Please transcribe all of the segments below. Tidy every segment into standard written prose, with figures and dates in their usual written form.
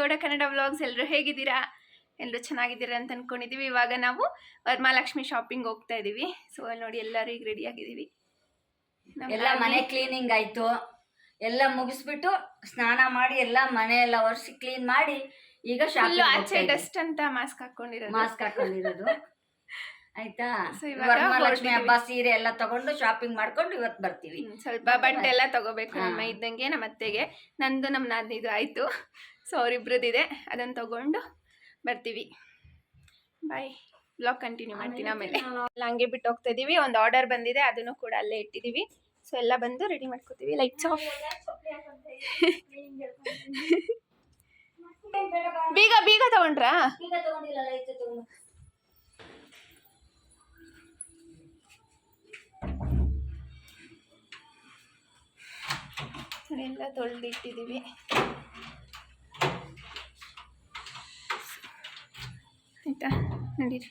Gowda Kannada vlogs. ಎಲ್ಲರೂ ಹೇಗಿದ್ದೀರಾ? ಎಲ್ಲರೂ ಚೆನ್ನಾಗಿದ್ದೀರಾ ಅಂತ ಅನ್ಕೊಂಡಿದ್ದೀವಿ. ಇವಾಗ ನಾವು ವರಮಹಾಲಕ್ಷ್ಮಿ ಶಾಪಿಂಗ್ ಹೋಗ್ತಾ ಇದ್ದೀವಿ. ಸೊ ಅಲ್ಲಿ ನೋಡಿ ಎಲ್ಲರೂ ಈಗ ರೆಡಿ ಆಗಿದ್ದೀವಿ. ಎಲ್ಲ ಮನೆ ಕ್ಲೀನಿಂಗ್ ಆಯ್ತು. ಎಲ್ಲ ಮುಗಿಸ್ಬಿಟ್ಟು ಸ್ನಾನ ಮಾಡಿ ಎಲ್ಲ ಮನೆ ಎಲ್ಲ ಒರೆಸಿ ಕ್ಲೀನ್ ಮಾಡಿ ಈಗ ಆಚೆ ಡಸ್ಟ್ ಅಂತ ಮಾಸ್ಕ್ ಹಾಕೊಂಡಿರೋದು ಆಯ್ತಾ. ವರಮಹಾಲಕ್ಷ್ಮಿ ಹಬ್ಬ ಸೀರೆ ಎಲ್ಲ ತಗೊಂಡು ಶಾಪಿಂಗ್ ಮಾಡ್ಕೊಂಡು ಇವತ್ತು ಬರ್ತೀವಿ. ಸ್ವಲ್ಪ ಬಟ್ಟೆ ಎಲ್ಲ ತಗೋಬೇಕು ನಮ್ಮ ಇದ್ದಂಗೆ, ನಮ್ಮ ಅತ್ತೆಗೆ. ನಂದು ನಮ್ಮ ನಾದಿನಿದು ಆಯ್ತು. ಸೊ ಅವರಿಬ್ರದ್ದಿದೆ, ಅದನ್ನ ತಗೊಂಡು ಬರ್ತೀವಿ. ಬಾಯ್. ಬ್ಲಾಗ್ ಕಂಟಿನ್ಯೂ ಮಾಡ್ತೀನಿ ಆಮೇಲೆ. ಎಲ್ಲ ಹಂಗೆ ಬಿಟ್ಟು ಹೋಗ್ತಾ ಇದೀವಿ. ಒಂದು ಆರ್ಡರ್ ಬಂದಿದೆ, ಅದನ್ನು ಕೂಡ ಅಲ್ಲೇ ಇಟ್ಟಿದೀವಿ. ಸೊ ಎಲ್ಲ ಬಂದು ರೆಡಿ ಮಾಡ್ಕೋತೀವಿ. Lights off. ಬೀಗ ಬೀಗ ತಗೊಂಡ್ರಾ? ಎಲ್ಲ ತೊಳೆದು ಇಟ್ಟಿದ್ದೀವಿ. ಆಯ್ತಾ, ನಡೀರಿ.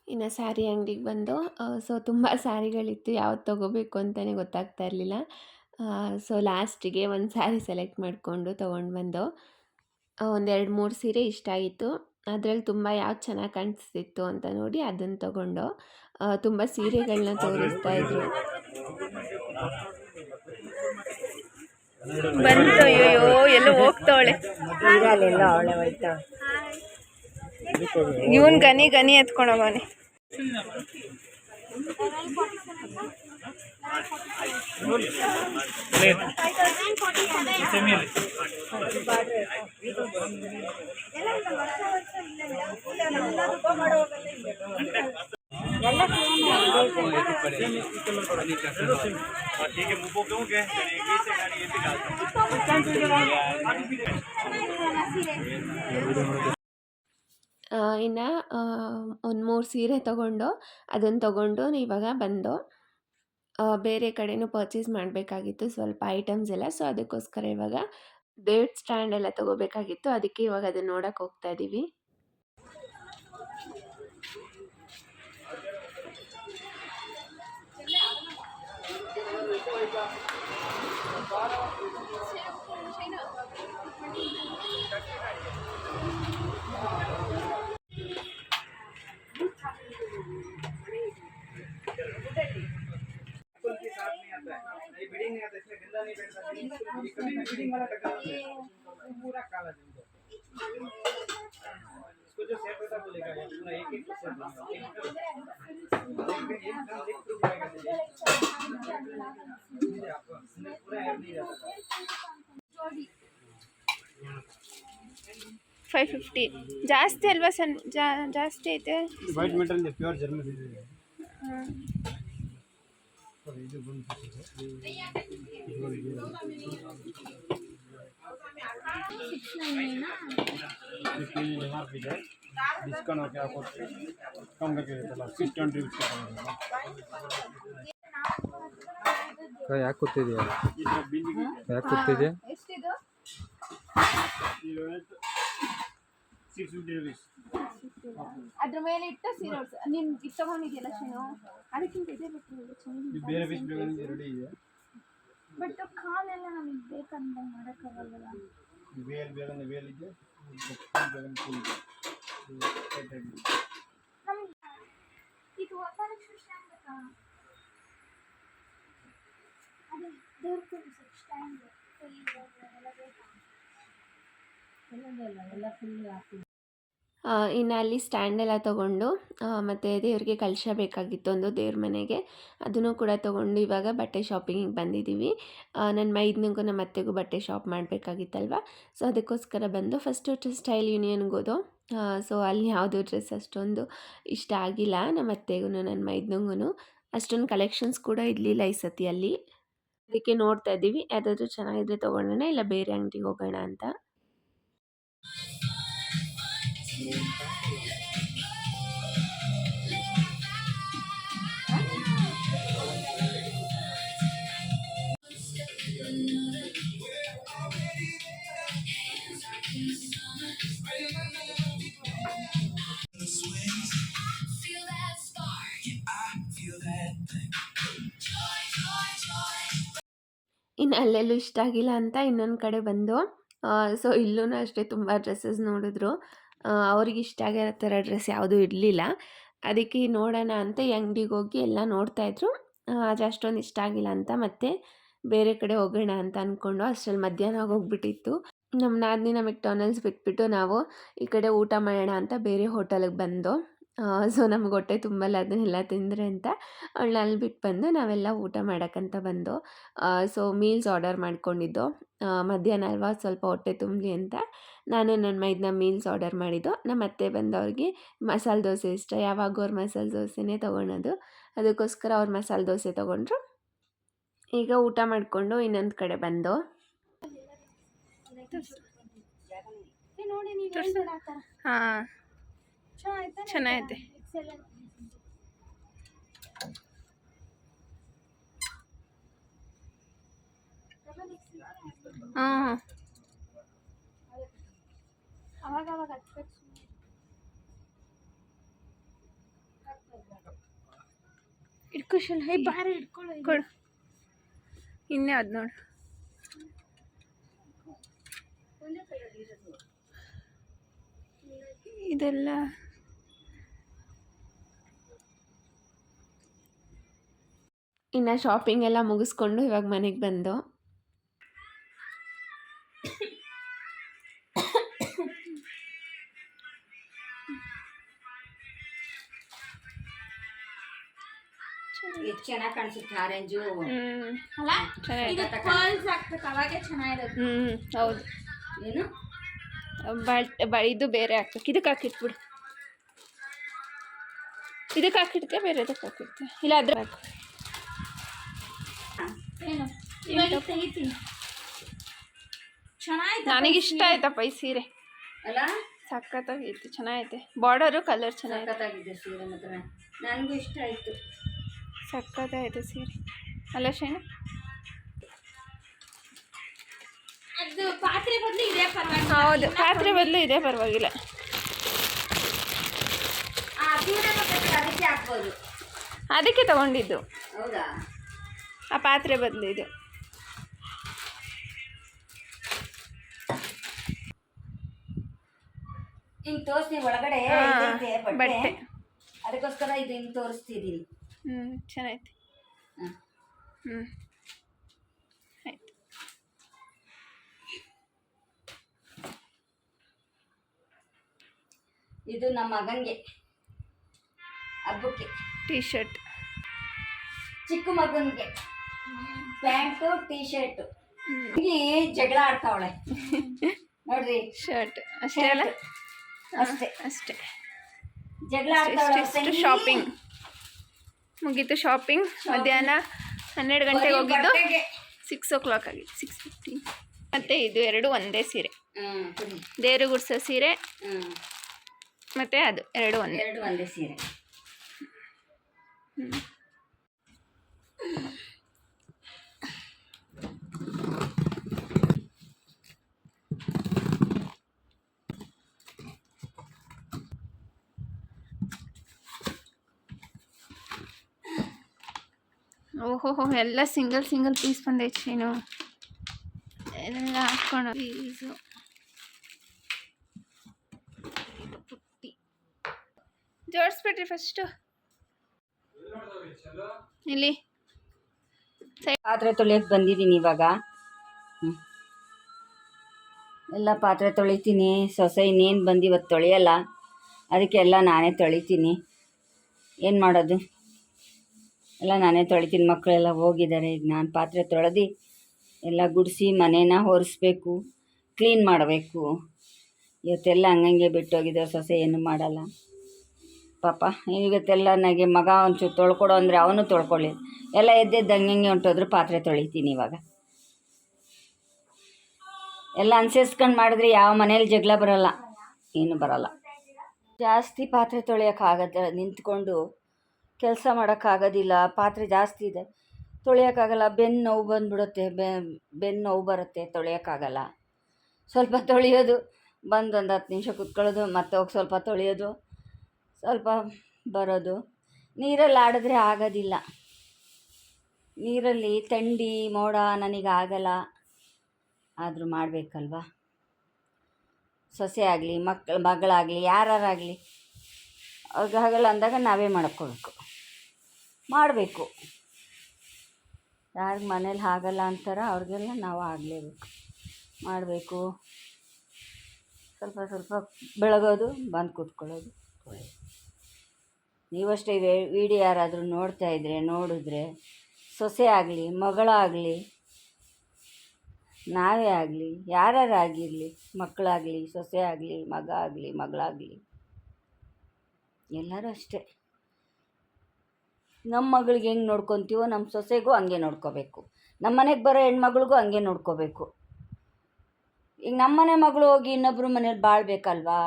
ಇನ್ನು ಸ್ಯಾರಿ ಅಂಗಡಿಗೆ ಬಂದು ಸೊ ತುಂಬ ಸ್ಯಾರಿಗಳಿತ್ತು, ಯಾವ್ದು ತೊಗೋಬೇಕು ಅಂತಲೇ ಗೊತ್ತಾಗ್ತಾ ಇರಲಿಲ್ಲ. ಸೊ ಲಾಸ್ಟಿಗೆ ಒಂದು ಸ್ಯಾರಿ ಸೆಲೆಕ್ಟ್ ಮಾಡಿಕೊಂಡು ತೊಗೊಂಡು ಬಂದು ಒಂದು 2-3 ಸೀರೆ ಇಷ್ಟ ಆಗಿತ್ತು. ಅದರಲ್ಲಿ ತುಂಬ ಯಾವ್ದು ಚೆನ್ನಾಗಿ ಕಾಣಿಸ್ತಿತ್ತು ಅಂತ ನೋಡಿ ಅದನ್ನು ತೊಗೊಂಡು ತುಂಬ ಸೀರೆಗಳನ್ನ ತೋರಿಸ್ತಾ ಇದ್ರು. ಬಂತು. ಅಯ್ಯೋ ಎಲ್ಲ ಹೋಗ್ತಾವಳೆ, ಇವನ್ ಗನಿ ಗನಿ ಎತ್ಕೊಂಡೋಗವನೆ. ಇನ್ನು ಒಂದು 3 ಸೀರೆ ತೊಗೊಂಡು ಅದನ್ನು ತೊಗೊಂಡು ಇವಾಗ ಬಂದು ಬೇರೆ ಕಡೆನೂ ಪರ್ಚೇಸ್ ಮಾಡಬೇಕಾಗಿತ್ತು ಸ್ವಲ್ಪ ಐಟಮ್ಸ್ ಎಲ್ಲ. ಸೊ ಅದಕ್ಕೋಸ್ಕರ ಇವಾಗ ಡೇಟ್ ಸ್ಟ್ಯಾಂಡ್ ಎಲ್ಲ ತೊಗೋಬೇಕಾಗಿತ್ತು. ಅದಕ್ಕೆ ಇವಾಗ ಅದನ್ನು ನೋಡೋಕೆ ಹೋಗ್ತಾ ಇದ್ದೀವಿ. $550 ಜಾಸ್ತಿ ಅಲ್ವಾ? ಜಾಸ್ತಿ ಐತೆ. ವೈಟ್ ಮೆಟೀರಿಯಲ್ ಪ್ಯೂರ್ ಜರ್ಮನ್ ಇದೆ. ಡಿಸ್ಕೌಂಟ್ ಓಕೆ ಹಾಕೋಕ್ಕೆ ಕಮ್ ಇರುತ್ತಲ್ಲ 620 ಯಾಕೆ ಕೂತಿದೆಯಾ? ಯಾಕೆ ಕೂತಿದೆಯಾ? ಅದ್ರ ಮೇಲೆ ಇಟ್ಟು ಸೀರೆ ನೀನು ಇದು ತಗೊಂಡಿದ್ಯಲ್ಲ ಶೀನು, ಅದಕ್ಕಿಂತ ಇದೇ ಬೇರೆ ಪೀಸ್ ರೆಡಿ ಇದೆ. ಬಟ್ ಕಾಲೆಲ್ಲ ನಮಗೆ ಬೇಕಂತ ಮಾಡೋಕ್ಕಾಗಲ್ಲ. ವೇಲ್ ಬೇಗನೆ ವೇಲ್ ಇದೆ, ಬೇಗನೆ ಫುಲ್ ಇದೆ. ಇದು ವರಮಹಾಲಕ್ಷ್ಮಿ ಸ್ಟ್ಯಾಂಡ್ ಬೇಕಾ? ಅದೇ ದೇವ್ರ ಸ್ಟ್ಯಾಂಡ್ ಎಲ್ಲ ಫುಲ್ ಹಾಕಿ. ಇನ್ನು ಅಲ್ಲಿ ಸ್ಟ್ಯಾಂಡೆಲ್ಲ ತೊಗೊಂಡು ಮತ್ತು ದೇವ್ರಿಗೆ ಕಲಶ ಬೇಕಾಗಿತ್ತು ಒಂದು ದೇವ್ರ ಮನೆಗೆ, ಅದನ್ನು ಕೂಡ ತೊಗೊಂಡು ಇವಾಗ ಬಟ್ಟೆ ಶಾಪಿಂಗಿಗೆ ಬಂದಿದ್ದೀವಿ. ನನ್ನ ಮೈದನಿಗೂ ನಮ್ಮ ಅತ್ತೆಗೂ ಬಟ್ಟೆ ಶಾಪ್ ಮಾಡಬೇಕಾಗಿತ್ತಲ್ವ. ಸೊ ಅದಕ್ಕೋಸ್ಕರ ಬಂದು ಫಸ್ಟು ಸ್ಟೈಲ್ ಯೂನಿಯನ್ಗೆ ಹೋದೋ. ಸೊ ಅಲ್ಲಿ ಯಾವುದೂ ಡ್ರೆಸ್ ಅಷ್ಟೊಂದು ಇಷ್ಟ ಆಗಿಲ್ಲ ನಮ್ಮ ಅತ್ತೆಗೂ ನನ್ನ ಮೈದನಿಗೂ. ಅಷ್ಟೊಂದು ಕಲೆಕ್ಷನ್ಸ್ ಕೂಡ ಇರಲಿಲ್ಲ ಈ ಸತಿ ಅಲ್ಲಿ. ಅದಕ್ಕೆ ನೋಡ್ತಾ ಇದ್ದೀವಿ, ಯಾವುದಾದ್ರೂ ಚೆನ್ನಾಗಿದ್ರೆ ತೊಗೊಳ್ಳೋಣ, ಇಲ್ಲ ಬೇರೆ ಅಂಗಡಿಗೆ ಹೋಗೋಣ ಅಂತ. ಇನ್ನು ಅಲ್ಲೆಲ್ಲೂ ಇಷ್ಟ ಆಗಿಲ್ಲ ಅಂತ ಇನ್ನೊಂದು ಕಡೆ ಬಂದು, ಸೊ ಇಲ್ಲೂ ಅಷ್ಟೇ ತುಂಬ ಡ್ರೆಸ್ಸಸ್ ನೋಡಿದ್ರು. ಅವ್ರಿಗೆ ಇಷ್ಟ ಆಗಿರೋ ಥರ ಡ್ರೆಸ್ ಯಾವುದೂ ಇರಲಿಲ್ಲ. ಅದಕ್ಕೆ ನೋಡೋಣ ಅಂತ ಈ ಅಂಗಡಿಗೆ ಹೋಗಿ ಎಲ್ಲ ನೋಡ್ತಾಯಿದ್ರು. ಅದು ಅಷ್ಟೊಂದು ಇಷ್ಟ ಆಗಿಲ್ಲ ಅಂತ ಮತ್ತೆ ಬೇರೆ ಕಡೆ ಹೋಗೋಣ ಅಂತ ಅಂದ್ಕೊಂಡು ಅಷ್ಟರಲ್ಲಿ ಮಧ್ಯಾಹ್ನ ಆಗೋಗ್ಬಿಟ್ಟಿತ್ತು. ನಮ್ಮ ನಾದಿನಿನ ಮೆಕ್ಡೊನಾಲ್ಡ್ಸ್ ಬಿಟ್ಬಿಟ್ಟು ನಾವು ಈ ಕಡೆ ಊಟ ಮಾಡೋಣ ಅಂತ ಬೇರೆ ಹೋಟೆಲಿಗೆ ಬಂದು, ಸೊ ನಮ್ಗೆ ಹೊಟ್ಟೆ ತುಂಬಲ್ಲ ಅದನ್ನೆಲ್ಲ ತಿಂದರೆ ಅಂತ ಅವಳನ್ನ ಅಲ್ಲಿ ಬಿಟ್ಟು ಬಂದು ನಾವೆಲ್ಲ ಊಟ ಮಾಡೋಕ್ಕಂತ ಬಂದು, ಸೊ ಮೀಲ್ಸ್ ಆರ್ಡರ್ ಮಾಡ್ಕೊಂಡಿದ್ದು. ಮಧ್ಯಾಹ್ನ ಅಲ್ವಾ ಸ್ವಲ್ಪ ಹೊಟ್ಟೆ ತುಂಬಲಿ ಅಂತ ನಾನು ನನ್ನ ಮೈದನ ಮೀಲ್ಸ್ ಆರ್ಡರ್ ಮಾಡಿದ್ದು. ನಮ್ಮ ಅತ್ತೆ ಬಂದವ್ರಿಗೆ ಮಸಾಲೆ ದೋಸೆ ಇಷ್ಟ, ಯಾವಾಗ ಅವ್ರು ಮಸಾಲೆ ದೋಸೆನೇ ತೊಗೊಳೋದು, ಅದಕ್ಕೋಸ್ಕರ ಅವ್ರು ಮಸಾಲೆ ದೋಸೆ ತೊಗೊಂಡ್ರು. ಈಗ ಊಟ ಮಾಡಿಕೊಂಡು ಇನ್ನೊಂದು ಕಡೆ ಬಂದು ಹಾಂ ಚೆನ್ನಾಗೈತೆ. ಹಾಂ ಇಟ್ಕೊಶಲ್ ಹೇ ಬಾರಿ ಇಟ್ಕೊಳ್ಳಿ ಕೊಡು. ಇನ್ನೇ ಅದು ನೋಡು, ಇದೆಲ್ಲ ಇನ್ನು ಶಾಪಿಂಗ್ ಎಲ್ಲ ಮುಗಿಸ್ಕೊಂಡು ಇವಾಗ ಮನೆಗೆ ಬಂದು ಎಷ್ಟು ಚೆನ್ನಾಗಿ ಕಾಣಿಸುತ್ತೆ ಆರೆಂಜು. ಹೌದು. ಏನು ಇದು ಬೇರೆ ಹಾಕ್ಬೇಕು, ಇದಕ್ಕೆ ಹಾಕಿಟ್ಬಿಡು, ಇದಕ್ಕೆ ಹಾಕಿಡ್ತೆ ಬೇರೆದಕ್ಕೆ ಹಾಕಿಡ್ತೆ, ಇಲ್ಲ ಅದ್ರ ಹಾಕು. ನನಗಿಷ್ಟ ಆಯ್ತಪ್ಪ ಈ ಸೀರೆ, ಅಲ್ಲ ಸಖತ್ತಾಗೈತೆ, ಚೆನ್ನಾಗೈತೆ. ಬಾರ್ಡರು ಕಲರ್ ಚೆನ್ನಾಗಿದೆ, ಸಖತ್ತಾಗಿದೆ ಸೀರೆ ಮಾತ್ರ, ನನಗೂ ಇಷ್ಟ ಆಯಿತು. ಸಖತ್ತಾಗೈತೆ ಸೀರೆ ಅಲ್ಲ ಶೈನ? ಅದು ಪಾತ್ರೆ ಬದಲು ಇದೆ ಪರವಾಗಿಲ್ಲ. ಹೌದು, ಪಾತ್ರೆ ಬದಲು ಇದೆ ಪರವಾಗಿಲ್ಲ. ಸೀರೆ ಅದಕ್ಕೆ ಹಾಕ್ಬೋದು, ಅದಕ್ಕೆ ತಗೊಂಡಿದ್ದು. ಹೌದಾ? ಆ ಪಾತ್ರೆ ಬದಲು ಇದು. ಹಿಂಗೆ ತೋರಿಸ್ತೀನಿ ಒಳಗಡೆ ಇದೈತೆ ಬಟ್ಟೆ, ಬಟ್ಟೆ ಅದಕ್ಕೋಸ್ಕರ ಇದು ಹಿಂಗೆ ತೋರಿಸ್ತಿದ್ದೀನಿ. ಚೆನ್ನಾಗೈತೆ. ಆಯ್ತು. ಇದು ನಮ್ಮ ಮಗನಿಗೆ ಹಬ್ಬಕ್ಕೆ ಟೀ ಶರ್ಟ್, ಚಿಕ್ಕ ಮಗನಿಗೆ ಪ್ಯಾಂಟು ಟೀ ಶರ್ಟು. ಈ ಜಗಳ ಆಡ್ತಾವಳೆ ನೋಡ್ರಿ. ಶರ್ಟ್ ಅಷ್ಟೇ ಅಲ್ಲ? ಅಷ್ಟೇ ಅಷ್ಟೇ. ಜಗಳ ಆಡ್ತಾವಳೆ. ಶಾಪಿಂಗ್ ಮುಗೀತು. ಶಾಪಿಂಗ್ ಮಧ್ಯಾಹ್ನ 12 ಗಂಟೆಗೆ ಹೋಗಿದ್ದು, 6 o'clock ಆಗಿತ್ತು, 6:15. ಮತ್ತು ಇದು ಎರಡು ಒಂದೇ ಸೀರೆ, ದೇವ್ರು ಗುಡ್ಸೋ ಸೀರೆ ಮತ್ತು ಅದು ಎರಡು ಒಂದೇ ಸೀರೆ. ಓಹೋ ಎಲ್ಲ ಸಿಂಗಲ್ ಪೀಸ್ ಬಂದೈತೆ ಶೀನು, ಎಲ್ಲ ಹಾಕ್ಕೊಂಡು ಪೀಸು. ಪುಟ್ಟಿ ಜೋಡಿಸ್ಬಿಟ್ರಿ ಫಸ್ಟು ಇಲ್ಲಿ. ಪಾತ್ರೆ ತೊಳೆಯಕ್ಕೆ ಬಂದಿದ್ದೀನಿ ಇವಾಗ. ಎಲ್ಲ ಪಾತ್ರೆ ತೊಳಿತೀನಿ. ಸೊಸೆ ಇನ್ನೇನು ಬಂದು ಇವತ್ತು ತೊಳೆಯಲ್ಲ, ಅದಕ್ಕೆ ಎಲ್ಲ ನಾನೇ ತೊಳಿತೀನಿ. ಏನು ಮಾಡೋದು, ಎಲ್ಲ ನಾನೇ ತೊಳಿತೀನಿ. ಮಕ್ಕಳೆಲ್ಲ ಹೋಗಿದ್ದಾರೆ. ಈಗ ನಾನು ಪಾತ್ರೆ ತೊಳೆದು ಎಲ್ಲ ಗುಡಿಸಿ ಮನೇನ ಒರೆಸ್ಬೇಕು, ಕ್ಲೀನ್ ಮಾಡಬೇಕು. ಇವತ್ತೆಲ್ಲ ಹಂಗಂಗೆ ಬಿಟ್ಟೋಗಿದ್ದೆ. ಸೊಸೆ ಏನು ಮಾಡಲ್ಲ. ಪಾಪ ಇವತ್ತೆಲ್ಲ ನನಗೆ ಮಗ ಒಂಚೂರು ತೊಳ್ಕೊಡು ಅಂದರೆ ಅವನು ತೊಳ್ಕೊಳ್ಳಿ. ಎಲ್ಲ ಎದ್ದೆದ್ದು ಹಂಗೆ ಹೊಂಟೋದ್ರು. ಪಾತ್ರೆ ತೊಳಿತೀನಿ ಇವಾಗ. ಎಲ್ಲ ಅನ್ಸರಿಸ್ಕೊಂಡು ಮಾಡಿದ್ರೆ ಯಾವ ಮನೇಲಿ ಜಗಳ ಬರೋಲ್ಲ, ಏನು ಬರೋಲ್ಲ. ಜಾಸ್ತಿ ಪಾತ್ರೆ ತೊಳೆಯೋಕ್ಕಾಗತ್ತೆ, ನಿಂತ್ಕೊಂಡು ಕೆಲಸ ಮಾಡೋಕ್ಕಾಗೋದಿಲ್ಲ. ಪಾತ್ರೆ ಜಾಸ್ತಿ ಇದೆ, ತೊಳೆಯೋಕ್ಕಾಗಲ್ಲ. ಬೆನ್ನು ನೋವು ಬಂದುಬಿಡುತ್ತೆ, ಬೆನ್ನು ನೋವು ಬರುತ್ತೆ, ತೊಳೆಯೋಕ್ಕಾಗಲ್ಲ. ಸ್ವಲ್ಪ ತೊಳೆಯೋದು, ಬಂದು ಒಂದು 10 ನಿಮಿಷ ಕುತ್ಕೊಳ್ಳೋದು, ಮತ್ತೆ ಹೋಗಿ ಸ್ವಲ್ಪ ತೊಳೆಯೋದು, ಸ್ವಲ್ಪ ಬರೋದು. ನೀರಲ್ಲಿ ಆಡಿದ್ರೆ ಆಗೋದಿಲ್ಲ. ನೀರಲ್ಲಿ ಥಂಡಿ ಮೋಡ ನನಗಾಗಲ್ಲ, ಆದರೂ ಮಾಡಬೇಕಲ್ವ. ಸೊಸೆ ಆಗಲಿ ಮಗಳಾಗಲಿ ಯಾರಾಗಲಿ ಅವ್ರಿಗೆ ಆಗಲ್ಲ ಅಂದಾಗ ನಾವೇ ಮಾಡಬೇಕು. ಯಾರಿಗೆ ಮನೇಲಿ ಆಗಲ್ಲ ಅಂತಾರೋ ಅವ್ರಿಗೆಲ್ಲ ನಾವು ಆಗಲೇಬೇಕು, ಮಾಡಬೇಕು. ಸ್ವಲ್ಪ ಬೆಳಗೋದು, ಬಂದು ಕೂತ್ಕೊಳ್ಳೋದು. ನೀವಷ್ಟೇ ವಿಡಿಯೋ ಯಾರಾದರೂ ನೋಡಿದ್ರೆ ಸೊಸೆ ಆಗಲಿ ಮಗಳಾಗಲಿ ನಾವೇ ಆಗಲಿ ಯಾರಾಗಿರಲಿ, ಮಕ್ಕಳಾಗಲಿ ಸೊಸೆ ಆಗಲಿ ಮಗ ಆಗಲಿ ಮಗಳಾಗಲಿ ಎಲ್ಲರೂ ಅಷ್ಟೇ. ನಮ್ಮ ಮಗಳಿಗೆ ಹೆಂಗೆ ನೋಡ್ಕೊತೀವೋ ನಮ್ಮ ಸೊಸೆಗೂ ಹಂಗೆ ನೋಡ್ಕೋಬೇಕು. ನಮ್ಮ ಮನೆಗೆ ಬರೋ ಹೆಣ್ಮಗಳಿಗೂ ಹಂಗೆ ನೋಡ್ಕೋಬೇಕು. ಈಗ ನಮ್ಮನೆ ಮಗಳು ಹೋಗಿ ಇನ್ನೊಬ್ರ ಮನೇಲಿ ಬಾಳ್ಬೇಕಲ್ವಾ.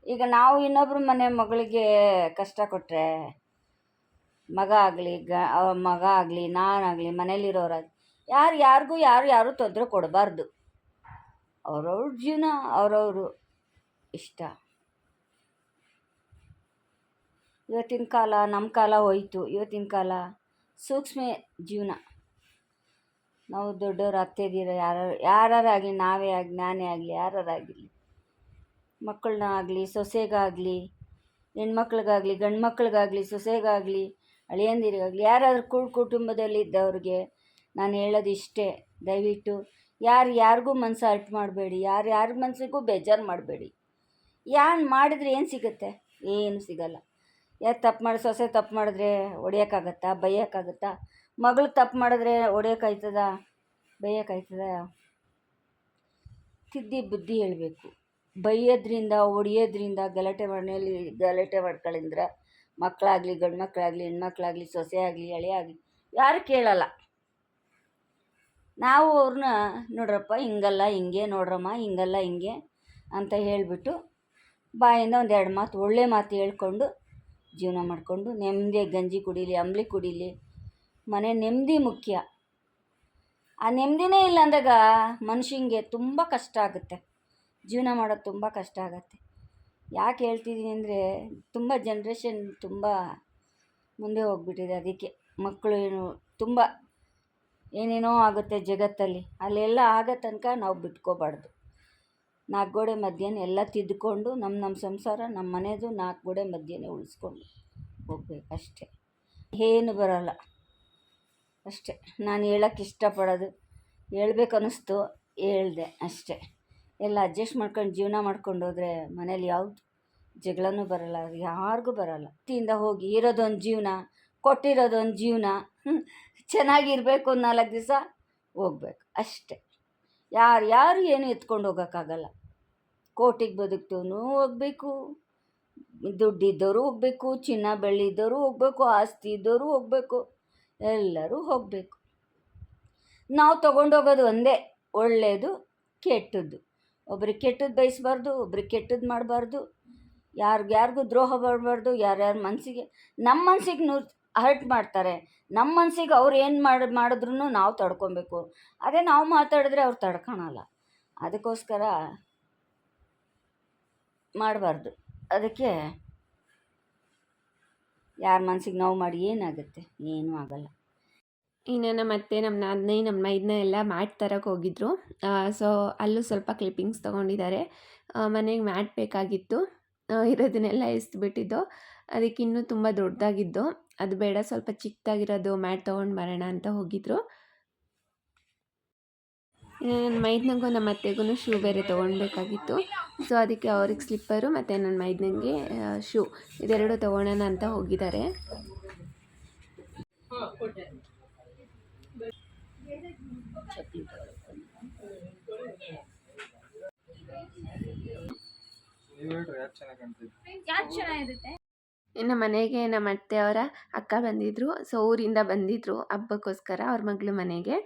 ಈಗ ನಾವು ಇನ್ನೊಬ್ರ ಮನೆ ಮಗಳಿಗೆ ಕಷ್ಟ ಕೊಟ್ಟರೆ, ಮಗ ಆಗಲಿ ನಾನಾಗಲಿ ಮನೇಲಿರೋರಾಗಲಿ ಯಾರು ತೊಂದರೆ ಕೊಡಬಾರ್ದು. ಅವ್ರವ್ರ ಜೀವನ ಅವ್ರವರು ಇಷ್ಟ. ಇವತ್ತಿನ ಕಾಲ ನಮ್ಮ ಕಾಲ ಹೋಯ್ತು. ಇವತ್ತಿನ ಕಾಲ ಸೂಕ್ಷ್ಮ ಜೀವನ. ನಾವು ದೊಡ್ಡವ್ರು ಅತ್ತೆದೀರ ಯಾರಾಗಲಿ ನಾವೇ ಆಗಲಿ ನಾನೇ ಆಗಲಿ ಯಾರಾಗಿರಲಿ, ಮಕ್ಕಳನ್ನ ಆಗಲಿ ಸೊಸೆಗಾಗಲಿ ಹೆಣ್ಮಕ್ಳಿಗಾಗಲಿ ಗಂಡು ಮಕ್ಳಿಗಾಗಲಿ ಸೊಸೆಗಾಗಲಿ ಅಳಿಯಂದಿರಿಗಾಗಲಿ ಯಾರಾದರೂ ಕುಟುಂಬದಲ್ಲಿ ಇದ್ದವ್ರಿಗೆ ನಾನು ಹೇಳೋದು ಇಷ್ಟೇ, ದಯವಿಟ್ಟು ಯಾರಿಗೂ ಮನಸ್ಸು ಹರ್ಟ್ ಮಾಡಬೇಡಿ, ಯಾರ ಮನಸ್ಸಿಗೂ ಬೇಜಾರು ಮಾಡಬೇಡಿ. ಮಾಡಿದ್ರೆ ಏನು ಸಿಗುತ್ತೆ? ಏನು ಸಿಗಲ್ಲ. ಸೊಸೆ ತಪ್ಪು ಮಾಡಿದ್ರೆ ಹೊಡಿಯೋಕ್ಕಾಗತ್ತಾ, ಬೈಯೋಕ್ಕಾಗತ್ತಾ? ಮಗಳು ತಪ್ಪು ಮಾಡಿದ್ರೆ ಹೊಡಿಯೋಕ್ಕಾಯ್ತದ, ಬೈಯೋಕ್ಕಾಯ್ತದ? ತಿದ್ದಿ ಬುದ್ಧಿ ಹೇಳಬೇಕು. ಬೈಯೋದ್ರಿಂದ ಹೊಡಿಯೋದ್ರಿಂದ ಗಲಾಟೆ ಮಾಡ್ಕೊಳ್ಳಿಂದ್ರ ಮಕ್ಕಳಾಗಲಿ ಗಂಡು ಮಕ್ಕಳಾಗಲಿ ಹೆಣ್ಮಕ್ಳಾಗಲಿ ಸೊಸೆ ಆಗಲಿ ಎಳೆ ಆಗಲಿ ಯಾರು ಕೇಳಲ್ಲ. ನಾವು ಅವ್ರನ್ನ ನೋಡ್ರಪ್ಪ ಹಿಂಗಲ್ಲ ಹಿಂಗೆ, ನೋಡ್ರಮ್ಮ ಹಿಂಗಲ್ಲ ಹಿಂಗೆ ಅಂತ ಹೇಳಿಬಿಟ್ಟು ಬಾಯಿಂದ ಒಂದು 2 ಮಾತು ಒಳ್ಳೆ ಮಾತು ಹೇಳ್ಕೊಂಡು ಜೀವನ ಮಾಡಿಕೊಂಡು ನೆಮ್ಮದಿಯಾಗಿ ಗಂಜಿ ಕುಡೀಲಿ ಅಂಬಲಿ ಕುಡೀಲಿ. ಮನೆ ನೆಮ್ಮದಿ ಮುಖ್ಯ. ಆ ನೆಮ್ಮದಿನೇ ಇಲ್ಲ ಅಂದಾಗ ಮನುಷ್ಯಂಗೆ ತುಂಬ ಕಷ್ಟ ಆಗುತ್ತೆ, ಜೀವನ ಮಾಡೋದು ತುಂಬ ಕಷ್ಟ ಆಗುತ್ತೆ. ಯಾಕೆ ಹೇಳ್ತಿದ್ದೀನಿ ಅಂದರೆ ತುಂಬ ಜನ್ರೇಷನ್ ತುಂಬ ಮುಂದೆ ಹೋಗ್ಬಿಟ್ಟಿದೆ. ಅದಕ್ಕೆ ಮಕ್ಕಳು ತುಂಬ ಏನೇನೋ ಆಗುತ್ತೆ ಜಗತ್ತಲ್ಲಿ. ಅಲ್ಲೆಲ್ಲ ಆಗೋ ತನಕ ನಾವು ಬಿಟ್ಕೋಬಾರ್ದು. 4 ಗೋಡೆ ಮಧ್ಯೆ ಎಲ್ಲ ತಿದ್ದುಕೊಂಡು ನಮ್ಮ ಸಂಸಾರ ನಮ್ಮ ಮನೆಯದು 4 ಗೋಡೆ ಮಧ್ಯೆ ಉಳಿಸ್ಕೊಂಡು ಹೋಗ್ಬೇಕು ಅಷ್ಟೇ. ಏನು ಬರೋಲ್ಲ ಅಷ್ಟೇ. ನಾನು ಹೇಳೋಕ್ಕೆ ಇಷ್ಟಪಡೋದು, ಹೇಳ್ಬೇಕನ್ನಿಸ್ತು ಹೇಳ್ದೆ ಅಷ್ಟೇ. ಎಲ್ಲ ಅಡ್ಜಸ್ಟ್ ಮಾಡ್ಕೊಂಡು ಜೀವನ ಮಾಡ್ಕೊಂಡು ಹೋದರೆ ಮನೇಲಿ ಯಾವುದು ಜಗಳನೂ ಬರೋಲ್ಲ, ಯಾರಿಗೂ ಬರೋಲ್ಲ. ತಿಂದ ಹೋಗಿ ಇರೋದೊಂದು ಜೀವನ, ಕೊಟ್ಟಿರೋದೊಂದು ಜೀವನ, ಚೆನ್ನಾಗಿರಬೇಕು. 4 ದಿವಸ ಹೋಗ್ಬೇಕು ಅಷ್ಟೇ. ಯಾರು ಏನು ಎತ್ಕೊಂಡು ಹೋಗೋಕ್ಕಾಗಲ್ಲ. ಕೋಟಿಗೆ ಬದುಕ್ತವನು ಹೋಗಬೇಕು, ದುಡ್ಡಿದ್ದವರು ಹೋಗಬೇಕು, ಚಿನ್ನ ಬೆಳ್ಳಿ ಇದ್ದವರು ಹೋಗಬೇಕು, ಆಸ್ತಿ ಇದ್ದವರು ಹೋಗಬೇಕು, ಎಲ್ಲರೂ ಹೋಗಬೇಕು. ನಾವು ತೊಗೊಂಡೋಗೋದು ಒಂದೇ, ಒಳ್ಳೆಯದು ಕೆಟ್ಟದ್ದು. ಒಬ್ರಿಗೆ ಕೆಟ್ಟದ್ದು ಬಯಸಬಾರ್ದು, ಒಬ್ರಿಗೆ ಕೆಟ್ಟದ್ದು ಮಾಡಬಾರ್ದು, ಯಾರಿಗೂ ದ್ರೋಹ ಮಾಡಬಾರ್ದು. ಯಾರ್ಯಾರ ಮನಸ್ಸಿಗೆ ನಮ್ಮ ಮನಸ್ಸಿಗೆ ಹರ್ಟ್ ಮಾಡ್ತಾರೆ, ನಮ್ಮ ಮನಸ್ಸಿಗೆ ಅವ್ರು ಏನು ಮಾಡಿದ್ರು ನಾವು ತಡ್ಕೊಬೇಕು. ಅದೇ ನಾವು ಮಾತಾಡಿದ್ರೆ ಅವ್ರು ತಡ್ಕೊಳಲ್ಲ. ಅದಕ್ಕೋಸ್ಕರ ಮಾಡಬಾರ್ದು. ಅದಕ್ಕೆ ಯಾರ ಮನಸ್ಸಿಗೆ ನೋವು ಮಾಡಿ ಏನಾಗುತ್ತೆ? ಏನೂ ಆಗಲ್ಲ. ಇನ್ನು ನಮ್ಮ ಅತ್ತೆ ನಮ್ಮ ನಾದಿನಿ ನಮ್ಮ ಮೈದನ ಎಲ್ಲ ಮ್ಯಾಟ್ ತರಕ್ಕೆ ಹೋಗಿದ್ರು. ಸೊ ಅಲ್ಲೂ ಸ್ವಲ್ಪ ಕ್ಲಿಪ್ಪಿಂಗ್ಸ್ ತೊಗೊಂಡಿದ್ದಾರೆ. ಮನೆಗೆ ಮ್ಯಾಟ್ ಬೇಕಾಗಿತ್ತು, ಇರೋದನ್ನೆಲ್ಲ ಎಸ್ದುಬಿಟ್ಟಿದ್ದು. ಅದಕ್ಕೆ ಇನ್ನೂ ತುಂಬ ದೊಡ್ಡದಾಗಿದ್ದು, ಅದು ಬೇಡ ಸ್ವಲ್ಪ ಚಿಕ್ಕದಾಗಿರೋದು ಮ್ಯಾಟ್ ತೊಗೊಂಡು ಬರೋಣ ಅಂತ ಹೋಗಿದ್ರು. ನನ್ನ ಮೈದನಿಗೂ ನಮ್ಮ ಅತ್ತೆಗೂ ಶೂ ಬೇರೆ ತೊಗೊಳ್ಬೇಕಾಗಿತ್ತು. ಸೊ ಅದಕ್ಕೆ ಅವ್ರಿಗೆ ಸ್ಲಿಪ್ಪರು ಮತ್ತು ನನ್ನ ಮೈದನಿಗೆ ಶೂ ಇದೆರಡು ತೊಗೊಳೋಣ ಅಂತ ಹೋಗಿದ್ದಾರೆ. ನೀವು ಹೇಳ್ರಿ ಯಾಕೆ ಚೆನ್ನಾಗಿ ಕಾಣ್ತಿದ್ದೆ? ಯಾಕೆ ಚೆನ್ನಾಗಿರುತ್ತೆ? ಇನ್ನು ಮನೆಗೆ ನಮ್ಮ ಅತ್ತೆಯವರ ಅಕ್ಕ ಬಂದಿದ್ದರು. ಸೊ ಊರಿಂದ ಬಂದಿದ್ದರು ಹಬ್ಬಕ್ಕೋಸ್ಕರ ಅವ್ರ ಮಗಳು ಮನೆಗೆ.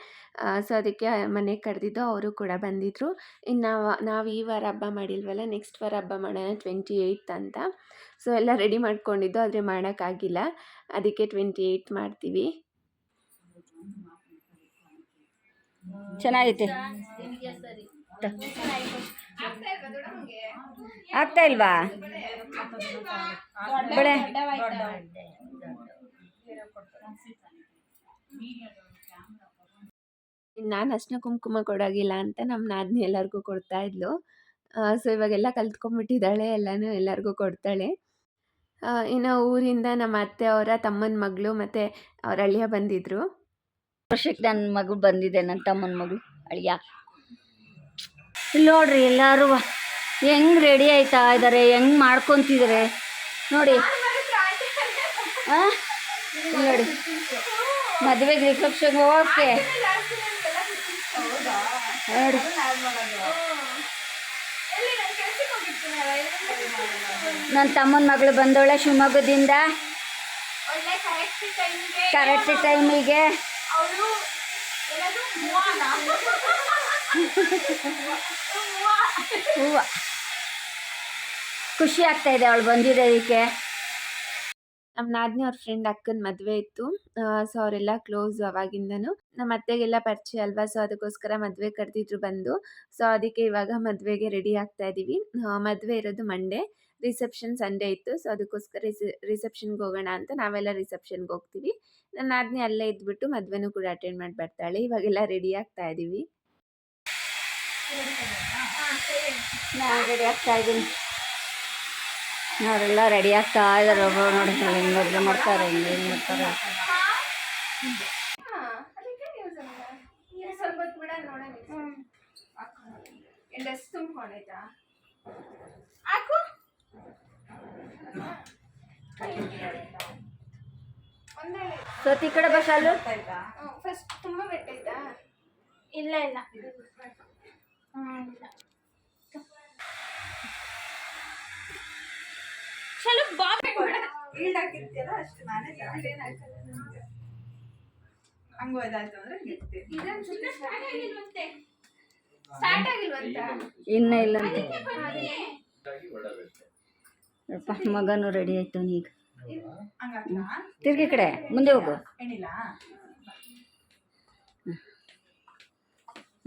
ಸೊ ಅದಕ್ಕೆ ಮನೆಗೆ ಕರೆದಿದ್ದು, ಅವರು ಕೂಡ ಬಂದಿದ್ದರು. ಇನ್ನು ನಾವು ಈ ವಾರ ಹಬ್ಬ ಮಾಡಿಲ್ವಲ್ಲ, ನೆಕ್ಸ್ಟ್ ವಾರ ಹಬ್ಬ ಮಾಡೋಣ 28th ಅಂತ. ಸೊ ಎಲ್ಲ ರೆಡಿ ಮಾಡ್ಕೊಂಡಿದ್ದು, ಆದರೆ ಮಾಡೋಕ್ಕಾಗಿಲ್ಲ. ಅದಕ್ಕೆ 28 ಮಾಡ್ತೀವಿ. ಚೆನ್ನಾಗೈತೆ. ಆಗ್ತಾ ಇಲ್ವಾ ಬಳೆ? ನಾನು ಅರ್ಶಿನ ಕುಂಕುಮ ಕೊಡೋಗಿಲ್ಲ ಅಂತ ನಮ್ಮ ನಾದಿನಿ ಎಲ್ಲರಿಗೂ ಕೊಡ್ತಾ ಇದ್ಲು. ಸೊ ಇವಾಗೆಲ್ಲ ಕಲ್ತ್ಕೊಂಡ್ಬಿಟ್ಟಿದ್ದಾಳೆ, ಎಲ್ಲರಿಗೂ ಕೊಡ್ತಾಳೆ. ಇನ್ನು ಊರಿಂದ ನಮ್ಮ ಅತ್ತೆಯವರ ತಮ್ಮನ ಮಗಳು ಮತ್ತು ಅವ್ರ ಅಳಿಯ ಬಂದಿದ್ದರು. ವರ್ಷಕ್ಕೆ ನನ್ನ ಮಗಳು ಬಂದಿದೆ, ನನ್ನ ತಮ್ಮನ ಮಗಳು ಅಳಿಯ. ಇಲ್ಲಿ ನೋಡ್ರಿ ಎಲ್ಲರೂ ಹೆಂಗೆ ರೆಡಿ ಆಯ್ತಾ ಇದ್ದಾರೆ, ಹೆಂಗೆ ಮಾಡ್ಕೊತಿದ್ದಾರೆ ನೋಡಿ. ಹಾಂ ನೋಡಿ, ಮದುವೆಗೆ ರಿಸೆಪ್ಷನ್ಗೆ ಓಕೆ ನೋಡಿ. ನನ್ನ ತಮ್ಮನ ಮಗಳು ಬಂದವಳೆ ಶಿವಮೊಗ್ಗದಿಂದ, ಕರೆಕ್ಟ್ ಟೈಮಿಗೆ. ಹೂವು ಖುಷಿ ಆಗ್ತಾ ಇದೆ ಅವಳು ಬಂದಿರೋದಕ್ಕೆ. ನಮ್ಮ ನಾದಿನಿ ಅವ್ರ ಫ್ರೆಂಡ್ ಅಕ್ಕನ ಮದುವೆ ಇತ್ತು. ಸೊ ಅವರೆಲ್ಲ ಕ್ಲೋಸ್ ಅವಾಗಿಂದನೂ. ನಮ್ಮ ಅತ್ತೆಗೆಲ್ಲ ಪರಿಚಯ ಅಲ್ವಾ, ಸೊ ಅದಕ್ಕೋಸ್ಕರ ಮದುವೆ ಕರೆದಿದ್ರು ಬಂದು. ಸೊ ಅದಕ್ಕೆ ಇವಾಗ ಮದುವೆಗೆ ರೆಡಿ ಆಗ್ತಾ ಇದ್ದೀವಿ. ಮದುವೆ ಇರೋದು ಮಂಡೇ, ರಿಸೆಪ್ಷನ್ ಸಂಡೇ ಇತ್ತು. ಸೊ ಅದಕ್ಕೋಸ್ಕರ ರಿಸೆಪ್ಷನ್ಗೆ ಹೋಗೋಣ ಅಂತ ನಾವೆಲ್ಲ ರಿಸೆಪ್ಷನ್ಗೆ ಹೋಗ್ತೀವಿ. ನನ್ನ ನಾದಿನಿ ಅಲ್ಲೇ ಇದ್ಬಿಟ್ಟು ಮದುವೆನೂ ಕೂಡ ಅಟೆಂಡ್ ಮಾಡಿ ಬರ್ತಾಳೆ. ಇವಾಗೆಲ್ಲ ರೆಡಿ ಆಗ್ತಾ ಇದ್ದೀವಿ. ನಾನು ರೆಡಿ ಆಗ್ತಾ ಇದ್ದೀನಿ. ಅವರೆಲ್ಲ ರೆಡಿ ಆಗ್ತಾ ಇದ್ದಾರೆ. ಒಬ್ಬರು ನೋಡಿ ಹೆಂಗೆ ಮದುವೆ ಮಾಡ್ತಾರೆ, ಹೆಂಗೆ ಮಾಡ್ತಾರೆ. ಸತಿ ಈ ಕಡೆ ಬಸ್ ಅಲ್ಲೂ ಫಸ್ಟ್ ತುಂಬಾ ಬೆಟ್ಟೈತಾ? ಇಲ್ಲ ಇಲ್ಲ ಚಲೋ ಬಾಬೆ ಈಡಾಕಿರ್ತೀಯಲ್ಲ ಅಷ್ಟು ನಾನೇ ಜಾಸ್ತಿ ಹಂಗ ಹೋದಾಯ್ತು ಅಂದ್ರೆ ಸ್ಟಾರ್ಟ್ ಆಗಿಲ್ವಂತ ಇನ್ನೂ ಇಲ್ಲಂತೆ. ಮಗನೂ ರೆಡಿ ಆಯ್ತು ಈಗ. ತಿರ್ಗಿ ಕಡೆ ಮುಂದೆ ಹೋಗು.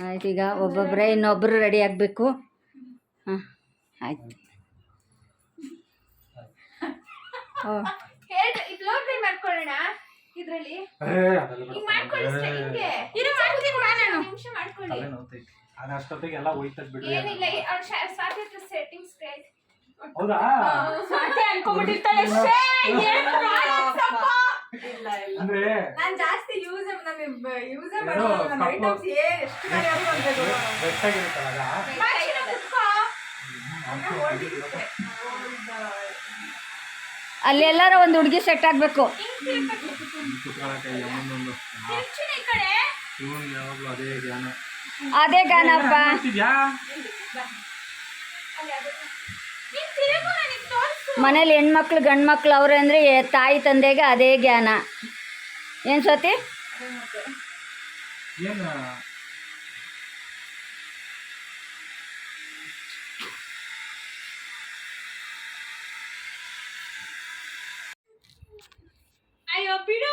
ಆಯ್ತು, ಈಗ ಒಬ್ಬೊಬ್ಬರೇ ಇನ್ನೊಬ್ಬರು ರೆಡಿ ಆಗಬೇಕು. ಹಾಂ ಆಯ್ತು. ಮಾಡ್ಕೊಳ್ಳೋಣ ಇದ್ರಲ್ಲಿ ಅಷ್ಟೊತ್ತಿಗೆ ಎಲ್ಲ ಹೋಯ್ತದ ಬಿಡ್ರಿ. ಏನಿಲ್ಲ ಸೆಟ್ಟಿಂಗ್ಸ್ ಹೌದಾ? ಅಂದ್ರೆ ನಾನ್ ಜಾಸ್ತಿ ಯೂಸ್ ಅಲ್ಲೆಲ್ಲಾರ ಒಂದು ಹುಡುಗಿ ಸೆಟ್ ಆಗಬೇಕು. ಅದೇ ಗಾನಪ್ಪ. ಮನೇಲಿ ಹೆಣ್ಮಕ್ಳು ಗಂಡು ಮಕ್ಳು ಅವ್ರೆ ಅಂದರೆ ತಾಯಿ ತಂದೆಗೆ ಅದೇ ಜ್ಞಾನ. ಏನು ಸತಿ? ಅಯ್ಯೋ ಬಿಡು,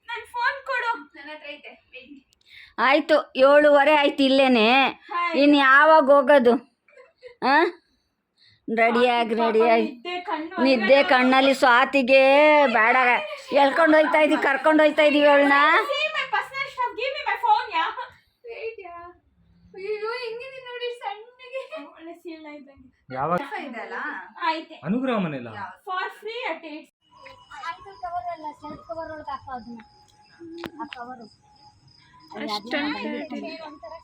ನನ್ನ ಫೋನ್ ಕೊಡು, ನನ್ನ ಹತ್ರ ಐತೆ. ಆಯಿತು, 7:15 ಆಯ್ತು ಇಲ್ಲೇನೆ. ಇನ್ನು ಯಾವಾಗ ಹೋಗೋದು? ಹಾಂ, ರೆಡಿಯಾಗಿ ನಿದ್ದೆ ಕಣ್ಣಲ್ಲಿ. ಸ್ವಾತಿಗೆ ಬೇಡ, ಎಳ್ಕೊಂಡು ಹೋಯ್ತಾ ಇದ್ದೀವಿ, ಕರ್ಕೊಂಡು ಹೋಯ್ತಾ ಇದ್ದೀವಿ ಅವಳನ್ನ. ಅನುಗ್ರಹ ಮನೆಲ್ಲ ಫಾರ್ ಫ್ರೀ ಅಟ್ ಇಟ್ಸ್.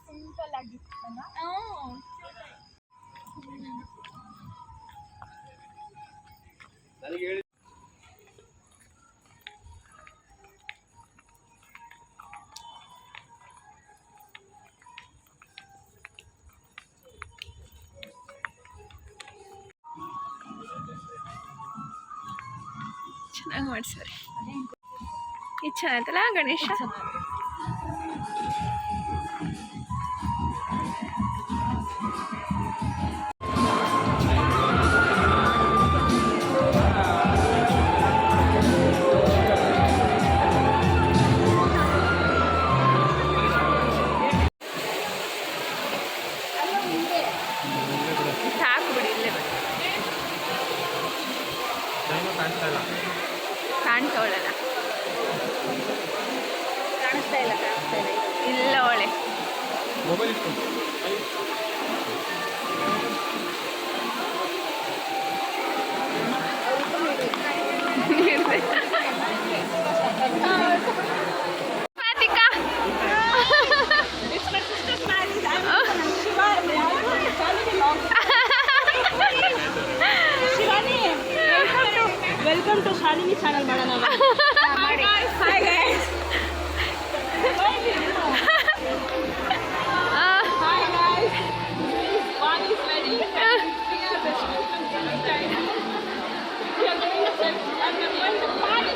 ಸಿಂಪಲ್ ಆಗಿ ಚೆನ್ನಾಗಿ ಮಾಡ್ಸವ್ರೆ. ಇದು ಚೆನ್ನಾಯ್ತಲ್ಲ ಗಣೇಶ. ಸಾಕು ಬಿಡಿ, ಇಲ್ಲೇ ಬಿಡಿ. ಕಾಣ್ತವಳಲ್ಲ, ಕಾಣಿಸ್ತಾ ಇಲ್ಲ ಇಲ್ಲ ಒಳ್ಳೆ ಮೊಬೈಲ್ ಇತ್ತು. ವೆಲ್ಕಮ್ ಟು ಶಾಲಿನಿ ಚಾನಲ್ ಮಾಡೋಣ. Hi guys. Hi guys. One is ready. We are the students time. We are going to check and we are going to party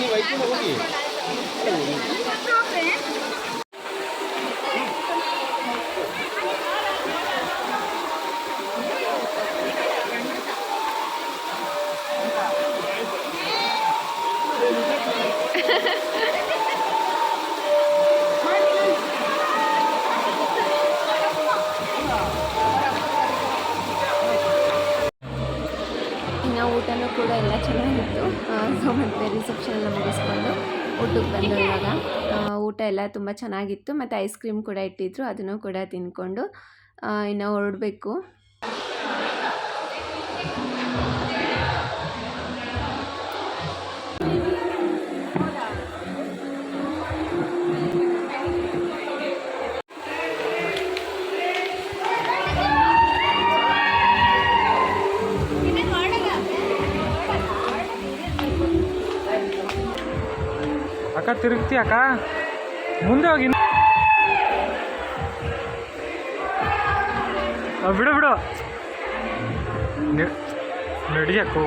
ನೀವು ಐದು ಹೋಗಿ. ಇನ್ನು ಊಟನೂ ಕೂಡ ಎಲ್ಲ ಚೆನ್ನಾಗಿತ್ತು. ಸೊ ಮತ್ತು ರಿಸೆಪ್ಷನ್ ಎಲ್ಲ ಮುಗಿಸ್ಕೊಂಡು ಊಟಕ್ಕೆ ಬಂದು ಇವಾಗ ಊಟ ಎಲ್ಲ ತುಂಬ ಚೆನ್ನಾಗಿತ್ತು. ಮತ್ತು ಐಸ್ ಕ್ರೀಮ್ ಕೂಡ ಇಟ್ಟಿದ್ರು, ಅದನ್ನು ಕೂಡ ತಿಂದ್ಕೊಂಡು ಇನ್ನು ಹೊರಡಬೇಕು. ಅಕ್ಕ ತಿರುಗ್ತಿ ಅಕ್ಕ, ಮುಂದೆ ಹೋಗಿ. ಬಿಡು ಬಿಡು, ನಡಿಯಕ್ಕೋ.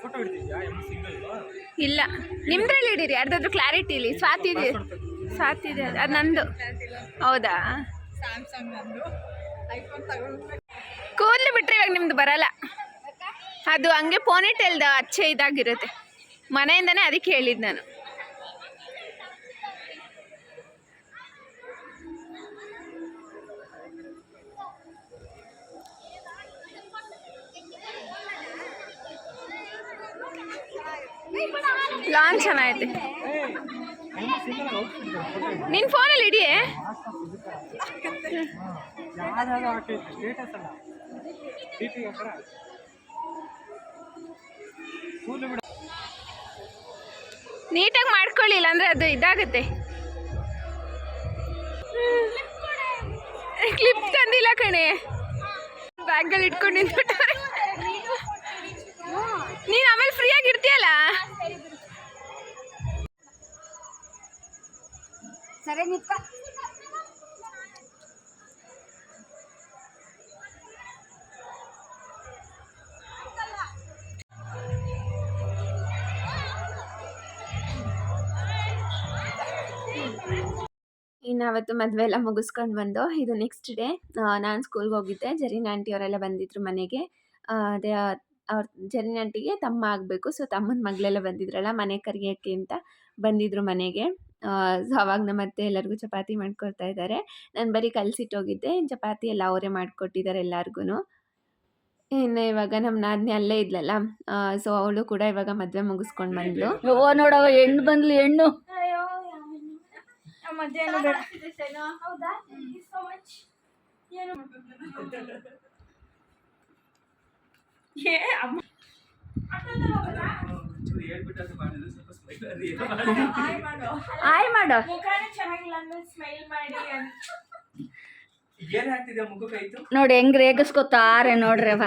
ಫೋಟೋ ಹಿಡ್ತಿದ್ಯಾ? ಇಲ್ಲ, ನಿಮ್ದ್ರಲ್ಲಿ ಇಡೀರಿ, ಯಾರ್ದಾದ್ರೂ ಕ್ಲಾರಿಟಿ ಇಲ್ಲಿ. ಸ್ವಾತಿದೆ, ಸ್ವಾತಿದೆ, ಅದು ನಂದು. ಹೌದಾ? ಸ್ಯಾಮ್ಸಂಗ್ ನಂದು. ಐಫೋನ್ ತಗೊಂಡು ಕೂದಲು ಬಿಟ್ಟರೆ ಇವಾಗ ನಿಮ್ದು ಬರಲ್ಲ. ಅದು ಹಂಗೆ ಪೋನಿಟೇಲ್ದು ಅಚ್ಚೆ ಇದಾಗಿರುತ್ತೆ. ಮನೆಯಿಂದನೇ ಅದಕ್ಕೆ ಹೇಳಿದ್ದು ನಾನು. ಲಾನ್ ಚೆನ್ನಾಗೈತೆ. ನಿನ್ನ ಫೋನಲ್ಲಿ ಇಡಿಯೇ? ನೀಟಾಗಿ ಮಾಡ್ಕೊಳ್ಳಿಲ್ಲ ಅಂದರೆ ಅದು ಇದಾಗುತ್ತೆ. ಕ್ಲಿಪ್ ತಂದಿಲ್ಲ ಕಣೆ, ಬ್ಯಾಗಲ್ಲಿ ಇಟ್ಕೊಂಡು ನಿಂತ್ಬಿಟ್ಟವ್ರೆ. ನೀನು ಆಮೇಲೆ ಫ್ರೀಯಾಗಿ ಇರ್ತೀಯಲ್ಲ. ಸರಿ ನಿತ್ಕ. ಇನ್ನು ಅವತ್ತು ಮದುವೆ ಎಲ್ಲ ಮುಗಿಸ್ಕೊಂಡು ಬಂದು, ಇದು ನೆಕ್ಸ್ಟ್ ಡೇ ನಾನು ಸ್ಕೂಲ್ಗೆ ಹೋಗಿದ್ದೆ. ಜರೀನ್ ಆಂಟಿ ಅವರೆಲ್ಲ ಬಂದಿದ್ದರು ಮನೆಗೆ. ಅದೇ ಅವ್ರ ಜರೀನ್ ಆಂಟಿಗೆ ತಮ್ಮ ಆಗಬೇಕು. ಸೊ ತಮ್ಮನ ಮಗಳೆಲ್ಲ ಬಂದಿದ್ರಲ್ಲ, ಮನೆ ಕರಿಯೋಕ್ಕೆ ಅಂತ ಬಂದಿದ್ದರು ಮನೆಗೆ. ಸೊ ಅವಾಗ ನಮ್ಮ ಅತ್ತೆ ಎಲ್ಲರಿಗೂ ಚಪಾತಿ ಮಾಡ್ಕೊಡ್ತಾ ಇದ್ದಾರೆ. ನಾನು ಬರೀ ಕಲಸಿಟ್ಟೋಗಿದ್ದೆ, ಚಪಾತಿ ಎಲ್ಲ ಅವರೇ ಮಾಡಿಕೊಟ್ಟಿದ್ದಾರೆ ಎಲ್ಲರಿಗೂ. ಇನ್ನು ಇವಾಗ ನಮ್ಮ ನಾದಿನಿ ಅಲ್ಲೇ ಇದ್ಲಲ್ಲ, ಸೊ ಅವಳು ಕೂಡ ಇವಾಗ ಮದುವೆ ಮುಗಿಸ್ಕೊಂಡು ಬಂದ್ಲು. ನೋಡವ ಹೆಣ್ಣು ಬಂದ್ಲು, ಹೆಣ್ಣು. ಮಧ್ಯಾಹ್ನ ಬೇಡ. ಹೌದಾ? Thank you so much. ಏನು ಏ ಅಮ್ಮ ಆಯ್ ಮಾಡು. ಮುಖನೇ ಚೆನ್ನಾಗಿಲ್ಲ ಅಂದ್ರೆ ಸ್ಮೈಲ್ ಮಾಡಿ ಏನ್ ಹಾಕ್ತಿದ್ಯಾ ಮುಖಕ್ಕಾಯ್ತು? ನೋಡಿ ಹೆಂಗ್ ರೇಗಿಸ್ಕೊತಾರೆ ನೋಡ್ರಿ ಅವ.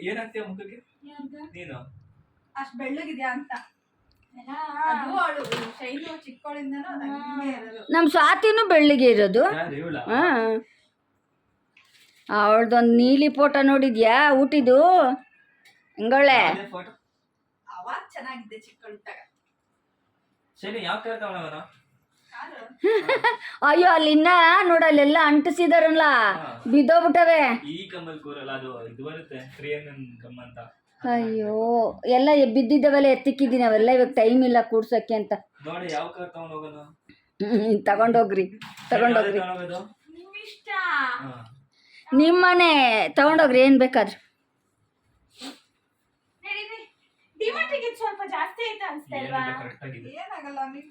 ಏನ್ ಹಾಕ್ತೀಯ ಮುಖಕ್ಕೆ ನೀನು? ಅಷ್ಟ್ ಬೆಳ್ಳಗಿದ್ಯಾ ಅಂತ. ಅದು ಅವಳು ಶೈಲು ಚಿಕ್ಕವಳಿಂದನೂ ಅದು ಹಂಗೆ ಇರೋದು. ನಮ್ಮ ಸ್ವಾತಿನೂ ಬೆಳ್ಳಿಗೆ ಇರೋದು. ಯಾರು ಇವಳ? ಹಾಂ, ಅವಳ್ದೊಂದು ನೀಲಿ ಫೋಟೋ ನೋಡಿದ್ಯಾ ಊಟಿದು? ಹಂಗೊಳ್ಳೆ. ಫೋಟೋ ಅವಾಗ ಚೆನ್ನಾಗಿದ್ದೆ ಚಿಕ್ಕವಳಿದ್ದಾಗ. ಶನಿ ಯಾವ ಕಲರ್ ತಗೊಂಡವನ? ಅಯ್ಯೋ ಅಲ್ಲಿ ಇನ್ನ ನೋಡಲ್ಲೆಲ್ಲ ಅಂಟಿಸಿದಾರಲ್ಲ, ಬಿದ್ದೋಗ್ಬಿಟ್ಟವೆ. ಈ ಕಮ್ಮಲ್ ಕೂರಲ್ಲ, ಅದು ಇದು ಬರುತ್ತೆ ಕ್ರಿಯನ್ ಕಮ್ಮ ಅಂತ. ಅಯ್ಯೋ ಎಲ್ಲ ಬಿದ್ದಿದ್ದವೆಲ್ಲ ಎತ್ತಿಕ್ಕಿದ್ದೀನಿ, ಅವೆಲ್ಲ ಇವಾಗ ಟೈಮ್ ಇಲ್ಲ ಕೂಡ್ಸಕ್ಕೆ ಅಂತ. ನೋಡಿ ಯಾವ ಕಲರ್ ತಗೊಂಡ್ ಹೋಗೋಣ? ತಗೊಂಡೋಗ್ರಿ. ತಗೊಂಡೋಗೋದು ನಿಮ್ ಇಷ್ಟ. ನಿಮ್ಮನೆ ತಗೊಂಡೋಗ್ರಿ ಏನ್ ಬೇಕಾದ್ರು. ನಡೀರಿ. ಡಿಮಾರ್ಟಿಗೆ ಸ್ವಲ್ಪ ಜಾಸ್ತಿ ಆಯ್ತು ಅನ್ಸ್ತಾ ಇಲ್ವಾ? ಕರೆಕ್ಟ್ ಆಗಿದೆ. ಏನಾಗಲ್ಲ ನೀವು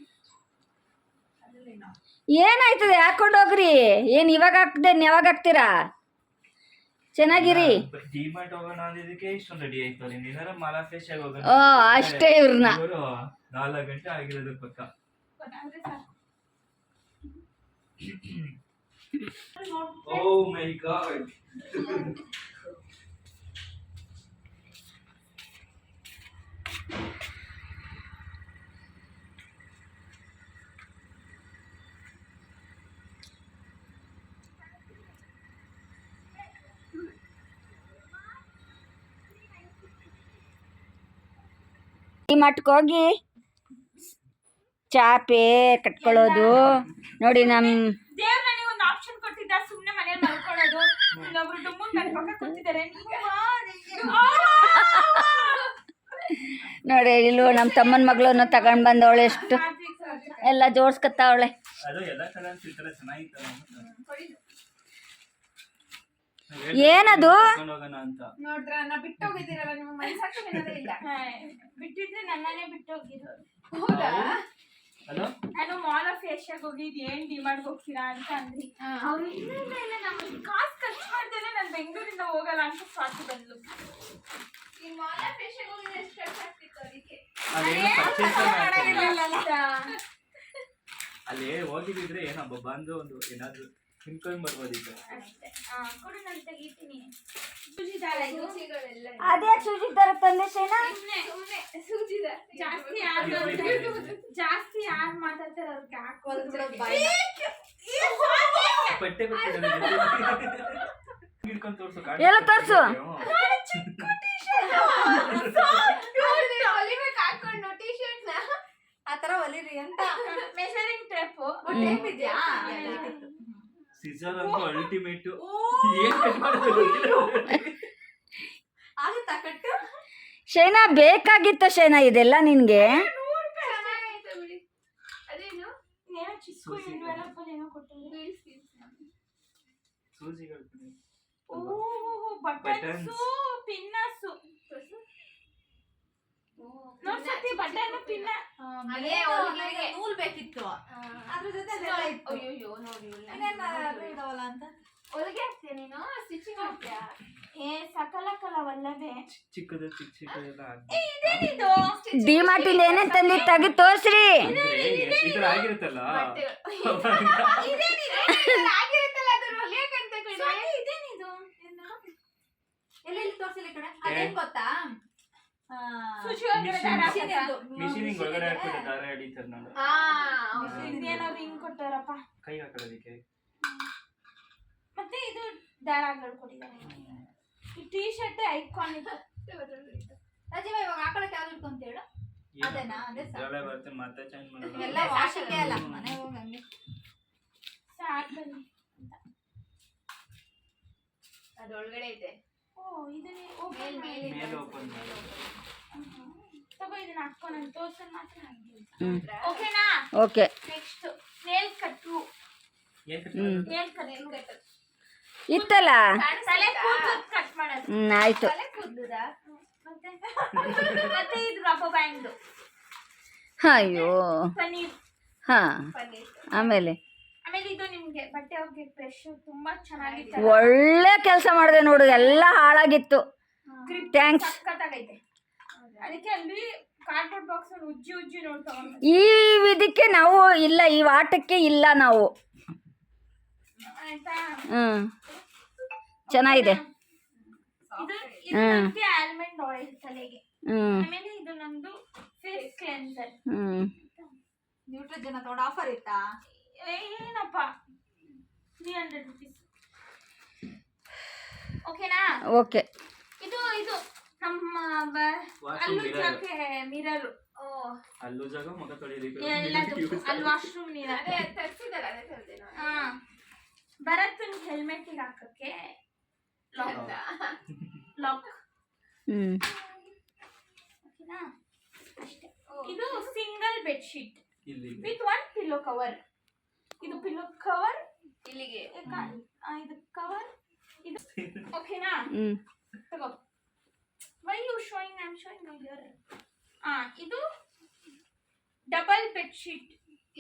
ಅದ್ರಲ್ಲೇನೋ. ಏನಾಯ್ತದೆ ಹಾಕೊಂಡೋಗ್ರಿ. ಏನ್ ಇವಾಗ ಹಾಕ್ದೆ ಯಾವಾಗ ಹಾಕ್ತೀರಾ? ಚೆನ್ನಾಗಿರಿ. ಡಿಮಾರ್ಟ್ ಹೋಗೋಣ ಅಂದಿದ್ದಕ್ಕೆ ಇಷ್ಟೊಂದು ರೆಡಿ ಆಯ್ತು. ನೀನಾರ ಮಾಲಾ ಫ್ರೆಶ್ ಆಗಿ ಹೋಗೋಣ. ಓ ಅಷ್ಟೇ ಇವ್ರನ್ನ. 4 ಗಂಟೆ ಆಗಿರೋದು ಪಕ್ಕ. ಓ ಮೈ ಗಾಡ್. ಈ ಮಟ್ಕೋಗಿ ಚಾಪೆ ಕಟ್ಕೊಳ್ಳೋದು ನೋಡಿ. ದೇವ್ರ ನನಗೆ ಒಂದು ಆಪ್ಷನ್ ಕೊಟ್ಟಿದ್ದ, ಸುಮ್ನೆ ಮನೇಲಿ ಮಲ್ಕೊಳ್ಳೋದು. ಇನ್ನೊಬ್ರು ಡುಮ್ಮು ನನ್ನ ಪಕ್ಕ ಕೂತಿದ್ದಾರೆ. ನೋಡಿ ಇಲ್ಲೂ ನಮ್ಮ ತಮ್ಮನ ಮಗಳನ್ನ ತಗೊಂಡ್ ಬಂದವಳೆ, ಎಷ್ಟು ಎಲ್ಲ ಜೋಡ್ಸ್ಕತ್ತಾವಳೆ. ಅದು ಎಲ್ಲ ಕಲರ್ ಸಿಗ್ತಾರೆ, ಚೆನ್ನಾಗಿತ್ತು. ಏನದು? ಹೋಗೋಣ ಅಂತ ನೋಡ್ರ ನಾ ಬಿಟ್ಟು ಹೋಗಿದ್ದೀರಲ್ಲ, ನಿಮ್ಮ ಮನಸ್ಸಾಕ್ಷಿ ಅನ್ನೋದೇ ಇಲ್ಲ. ಬಿಟ್ಟಿದ್ರೆ ನನ್ನನ್ನೇ ಬಿಟ್ಟು ಹೋಗಿರೋರು. ಹೌದಾ? ಹಲೋ, ನಾನು ಮಾಲ್ ಆಫ್ ಏಷ್ಯಾಗೆ ಹೋಗಿದ್ದು, ಏನ್ ಡಿಮಾರ್ಟ್ ಹೋಗ್ತೀರಾ ಅಂತ ಅಂದ್ರಿ. ಅವ್ರು ಇಲ್ಲ ನಮ್ಗೆ ಕಾಸು ಖರ್ಚು ಮಾಡ್ದೇನೆ ನಾನು ಬೆಂಗಳೂರಿಂದ ಹೋಗಲ್ಲ ಅಂತ ಸ್ವಾತಿ ಬಂದ್ಲು. ಈ ಮಾಲ್ ಆಫ್ ಏಷ್ಯಾಗೆ ಹೋಗಿದ್ರೆ ಎಷ್ಟು ಖರ್ಚಾಗ್ತಿತ್ತು ಅದಕ್ಕೆ? ಅದೇನೋ purchase ಮಾಡ್ತಿಲ್ಲ. ಅಂತ. ಅಲ್ಲಿ ಹೋಗಿದ್ರೆ ಏನೋ ಬಂದು ಒಂದು ಏನಾದ್ರು ತಿನ್ಕೊಂಡ್ ಬರ್ಬೋದಿತ್ತು ಅಷ್ಟೇ. ಕೊಡು ನಾನು ತೆಗಿತೀನಿ. ಅದೇ ಸೂಜಿ ತರ ತಂದೆ ಶೇನಾ. ಜಾಸ್ತಿ ಯಾರು ಮಾತಾಡ್ತಾರೆ ಅವ್ರಿಗೆ ಹಾಕೋದು. ಬಟ್ಟೆ ಹಿಡ್ಕೊಂಡು ತೋರ್ಸು. ಎಲ್ಲ ತೋರ್ಸು. ಹಾಕೊಂಡು ಟಿ ಶರ್ಟ್ ನ ಆತರ ಹೊಲಿರಿ ಅಂತ. ಮೆಷರಿಂಗ್ ಟೇಪ್ ಟೇಪ್ ಇದೆಯಾ? ಸಿಸರ್ ಅಂತೂ ಅಲ್ಟಿಮೇಟ್. ಆಗುತ್ತಾ ಕಟ್ಟು? ಶೇನಾ ಬೇಕಾಗಿತ್ತ ಶೇನಾ ಇದೆಲ್ಲ ನಿನ್ಗೆ? ಅದೇನು ಏನೋ ಚಿಕ್ಕ envelope ಅಲ್ಲಿ ಏನೋ ಕೊಟ್ಟಿದ್ದಾರೆ. ಸೂಜಿಗಳು ಬಟನ್ಸು ಪಿನ್ನಸ್ಸು. ನೋಡ್ಸತಿ ಬಟನ್ ಪಿನ್ನ. ಅದೇ ಹೊಲಿಗೆಗೆ ನೂಲ್ ಬೇಕಿತ್ತು, ಅದ್ರ ಜೊತೆ ಅದೆಲ್ಲ ಇತ್ತು. ಅಯ್ಯೋ ನೋಡಿ ಇದಾವಲ್ಲ ಅಂತ. ಹೊಲಿಗೆ ಹಾಕ್ತೀಯ ನೀನು? ಸ್ಟಿಚಿಂಗ್ ಮಾಡ್ತೀಯಾ? ಏ ಸಕಲಕಲವಲ್ಲವೇ. ಚಿಕ್ಕದು ಚಿಕ್ಕದೆಲ್ಲ ಇದೇನಿದು? ಡಿಮಾರ್ಟಿಂದ ಏನೇನ್ ತಂದಿ ತೆಗಿ ತೋರ್ಸ್ರಿ. ಇದ್ರ ಆಗಿರುತ್ತಲ್ಲ. ಆಗಿರುತ್ತಲ್ಲ ಅದ್ರ ಹೊಲಿಯಕ್ಕಂತ ಕಡೆ. ಇದೇನಿದು? ಎಲ್ಲೆಲ್ಲಿ ತೋರ್ಸಲಿ ಕಡೆ. ಅದೇನ್ ಗೊತ್ತಾ? ಸುಜಿ ಒಳಗಡೆ ದಾರ ಹಾಕಿದ್ದು. ಮಿಷಿನಿಂಗ್ ಒಳಗಡೆ ಹಾಕ್ಬಿಟ್ಟು ದಾರ ಹಿಡಿತಾರೆ ನೋಡು. ಇದೇನೋ ರಿಂಗ್ ಕೊಟ್ಟಾರಪ್ಪ. ಕೈ ಹಾಕೋದಕ್ಕೆ. ಮತ್ತೆ ಇದು ದಾರಗಳು ಕೊಟ್ಟಿದ್ದಾರೆ. ಈ ಟೀ ಶರ್ಟ್ ಐಕಾನಿಕ್. ರಾಜೀವ ಇವಾಗ ಹಾಕೊಳಕ್ಕೆ ಯಾವ್ದು ಇಟ್ಕೊಂತ ಹೇಳು? ಅದೇನಾ? ಅದೇ ಜೊಳೆ ಬರುತ್ತೆ ಮತ್ತೆ ಚೇಂಜ್ ಮಾಡೋದು. ಎಲ್ಲ ವಾಶಿಗೆ ಅಲ್ಲ, ಮನೆ ಹೋಗಿ ಹಂಗೆ ಸಾಕು ಬನ್ನಿ. ಅದೊಳಗಡೆ ಇದೆ. ಓ ಇದನ್ನೇ ಓಪನ್ ಮೇಲೆ ಮೇಲೆ ಓಪನ್ ಮಾಡಿ. ತಗೋ ಇದನ್ನ ಹಾಕೊಂಡು ನಾನು ತೋರ್ಸನ್ ಮಾತ್ರ ನಂಗೆ. ಓಕೆನಾ? ಓಕೆ. ನೆಕ್ಸ್ಟ್ ನೇಲ್ ಕಟ್ಟು. ನೇಲ್ ಕಟ್ಟು ಇತ್ತಲ್ಲ. ತಲೆ ಕೂದಲು ಕಟ್ ಮಾಡೋದು. ಆಯ್ತು. ತಲೆ ಕೂದಲುದಾ? ಮತ್ತೆ ಇದು ರಬ್ಬರ್ ಬ್ಯಾಂಡ್. ಅಯ್ಯೋ ಪನ್ನೀರ್ ಹಾಂ ಆಮೇಲೆ ಆಮೇಲೆ ಇದು ನಿಮ್ಗೆ ಬಟ್ಟೆ ಒಗ್ಗೆ ಬ್ರಷ್ ತುಂಬಾ ಚೆನ್ನಾಗಿತ್ತು, ಒಳ್ಳೆ ಕೆಲಸ ಮಾಡಿದೆ ನೋಡು, ಎಲ್ಲ ಹಾಳಾಗಿತ್ತು. ಥ್ಯಾಂಕ್ಸ್. ಸಖತ್ತಾಗೈತೆ. ಅದಕ್ಕೆ ಅಲ್ಲಿ ಕಾರ್ಡ್ಬೋರ್ಡ್ ಬಾಕ್ಸ್ ಉಜ್ಜಿ ಉಜ್ಜಿ ನೋಡ್ತಾ ಈ ಇದಕ್ಕೆ ನಾವು ಇಲ್ಲ, ಈ ಆಟಕ್ಕೆ ಇಲ್ಲ ನಾವು. ಆಯ್ತಾ. ಚೆನ್ನಾಗಿದೆ. ಇದು ಇದು ನಮ್ಗೆ ಆಲ್ಮಂಡ್ ಆಯಿಲ್ ತಲೆಗೆ. ಆಮೇಲೆ ಇದು ನಮ್ದು ಫೇಸ್ ಕ್ಲೆನ್ಸರ್. ನ್ಯೂಟ್ರಿಜನ್ ತಗೊಂಡು ಆಫರ್ ಇತ್ತಾ? ಏನಪ್ಪ 300 rupees. ಓಕೆನಾ? ಓಕೆ. ಇದು ಇದು ನಮ್ಮ ಅಲ್ಲೂ ಜಾಕೆ ಮಿರರ್. ಅಲ್ಲೂ ಜಾಗ ಮುಖ ತೊಳೆಯಲಿಕ್ಕೆ ಎಲ್ಲದಕ್ಕೂ ಅಲ್ಲಿ ವಾಶ್ರೂಮ್ ಮಿರರ್. ಭರತನ್ ಹೆಲ್ಮೆಟ್ ಹಾಕಕ್ಕೆ ಲಾಕ್. ಓಕೆನಾ? ಅಷ್ಟೇ. ಇದು single bedsheet with 1 pillow cover. ಇದು ಪಿಲ್ಲೋ ಕವರ್ ಇಲ್ಲಿಗೆ, ಇದು ಕವರ್ ಇದು. ಓಕೆನಾ? ತಗೋ. Why you showing? I am showing my here. ಇದು ಡಬಲ್ ಬೆಡ್ಶೀಟ್.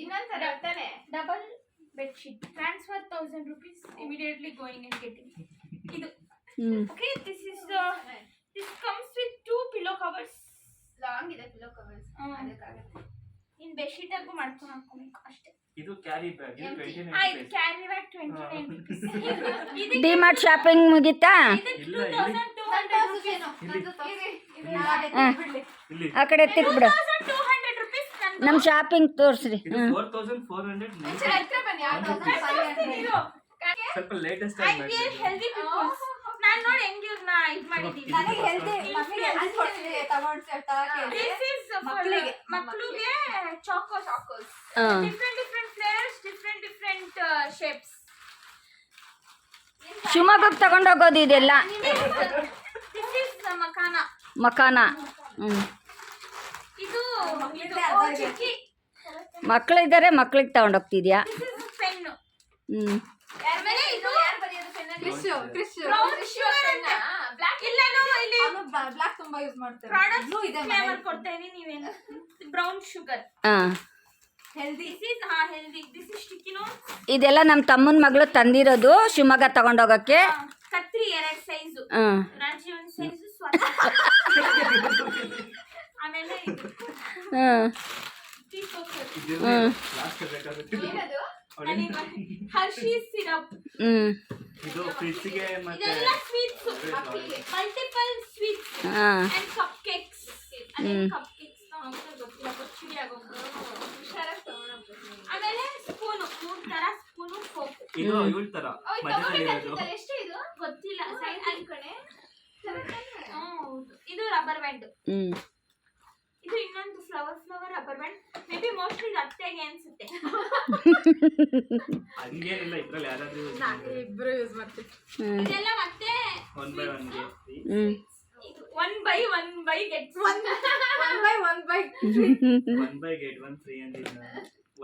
ಇನ್ನೊಂದ್ಸಲ ತಾನೆ double bedsheet. Transfer 1000 rupees immediately going and getting. ಇದು okay. This comes with 2 pillow covers. Long ಇದೆ ಪಿಲ್ಲೋ ಕವರ್ಸ್. ಅದಕ್ಕಾಗುತ್ತೆ. ಇನ್ ಬೆಡ್ಶೀಟ್ ಆಗು ಮಾಡ್ಕೊಂಡು ಹಾಕೋಬೇಕು ಅಷ್ಟೇ. ಇದು ಕ್ಯಾರಿ ಬ್ಯಾಗ್ 29 ಇದು carry bag 29 rupees. DMart shopping ಮುಗಿತಾ? ಇಲ್ಲ 2200 rupees. ಇಲ್ಲಿ ಆ ಕಡೆ ತಿರ್ಬಿಡು. 2200 rupees. ನಮ್ಮ ಶಾಪಿಂಗ್ ತೋರಿಸ್ರಿ. ಇದು 4400 ಸ್ವಲ್ಪ ಲೇಟೆಸ್ಟ್ ಆಗಿ I wear healthy because ನಾನು ನೋಡಿ ಹೆಂಗೆ ಇವ್ರನ್ನ ಇದು ಮಾಡಿದ್ದೀನಿ. ನನಗೆ ಹೆಲ್ದಿ ಮಕ್ಕಳಿಗೆ this is ಮಕ್ಕಳಿಗೆ ಚಾಕೋಸ್. different flavors, different shapes. ಶಿವಮೊಗ್ಗಕ್ಕೆ ತಗೊಂಡೋಗೋದು ಇದೆಲ್ಲ. this is ಮಕಾನ. ಇದು ಚಿಕ್ಕಿ ಮಕ್ಕಳಿದ್ದಾರೆ, ಮಕ್ಳಿಗೆ ತಗೊಂಡೋಗ್ತಿದ್ಯಾ? this is pen. ಆಮೇಲೆ ಇದು ಬ್ರೌನ್ ಶುಗರ್ ಅಂತ ಬ್ಲಾಕ್ ಇಲ್ಲನೋ ಇಲ್ಲಿ ಬ್ಲಾಕ್ ತುಂಬಾ ಯೂಸ್ ಮಾಡ್ತಾರೆ. ಪ್ರಾಡಕ್ಟ್ಸ್ ಇದೆ ಫ್ಲೇವರ್ ಕೊಡ್ತಾ ಇದೀನಿ. ನೀವೇನು brown sugar healthy. Healthy. This is sticky notes. ಇದೆಲ್ಲ ನಮ್ಮ ತಮ್ಮನ ಮಗಳು ತಂದಿರೋದು ಶಿವಮೊಗ್ಗ ತಗೊಂಡೋಗಕ್ಕೆ. ಕತ್ರಿ 2 ಸೈಜ್. ರಾಜಿ 1 ಸೈಜ್. ಆಮೇಲೆ ಹರ್ಷೀಸ್ ಸಿರಪ್. ಇದು ಫ್ರಿಡ್ಜ್ಗೆ ಮತ್ತೆ ಇದೆಲ್ಲ sweets, multiple sweets and cup cakes. Cup cakes ಗೊತ್ತಿಲ್ಲ, ಗೊತ್ತಿಲ್ಲ ಆಗೋದು. ಆಮೇಲೆ ಸ್ಪೂನು 3 ತರ ಸ್ಪೂನು, ಫೋಕ್. ಇದು ಇವಳ ತರ ಮಧ್ಯದಲ್ಲಿ ಇರೋದು ಎಷ್ಟು ಇದು ಗೊತ್ತಿಲ್ಲ. ಸೈಡ್ ಕಡೆ ಇದು ರಬ್ಬರ್ ಬ್ಯಾಂಡ್. ಇದು ಇನ್ನೊಂದು flower rubber band. May be mostly ಅತ್ತೆಗೆ ಅನ್ಸುತ್ತೆ. ಹಂಗೇನಿಲ್ಲ, ಇದ್ರಲ್ಲಿ ಯಾರಾದ್ರೂ ಇಬ್ರು ಯೂಸ್ ಮಾಡ್ತೀವಿ. ಇದೆಲ್ಲ ಮತ್ತೆ 1 by 1 ಗೆ 1 by 1 by get 1 by get 1 free ಅಂದಿದ್ದ.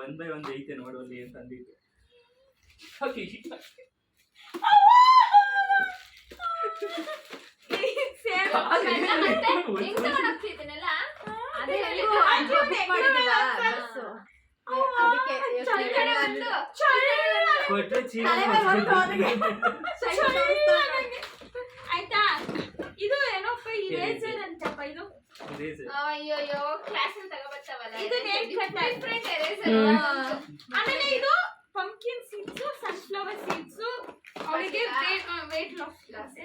1 by 1 ಐತೆ ನೋಡೋಲ್ಲಿ ಅಂತ ಅಂದಿದ್ದೆ. ಕೊಟ್ರೆ ಚೀಲ ಆಯ್ತಾ. ಇದು ಏನಪ್ಪ ಇರೇಸರ್ ಅಂತಪ್ಪ. ಇದು ಅಯ್ಯೋ ಕ್ಲಾಸ್ ಅಲ್ಲಿ ತಗೋಬರ್ತಾವಲ್ಲ, ಇದು ನೇಲ್ ಕಟ್. Different eraser. ಆಮೇಲೆ ಇದು ಪಂಪ್ಕಿನ್ ಸೀಡ್ಸ್, ಸನ್ಫ್ಲವರ್ ಸೀಡ್ಸ್. ಅವಳಿಗೆ ವೇಟ್ ಲಾಸ್ ಕ್ಲಾಸ್.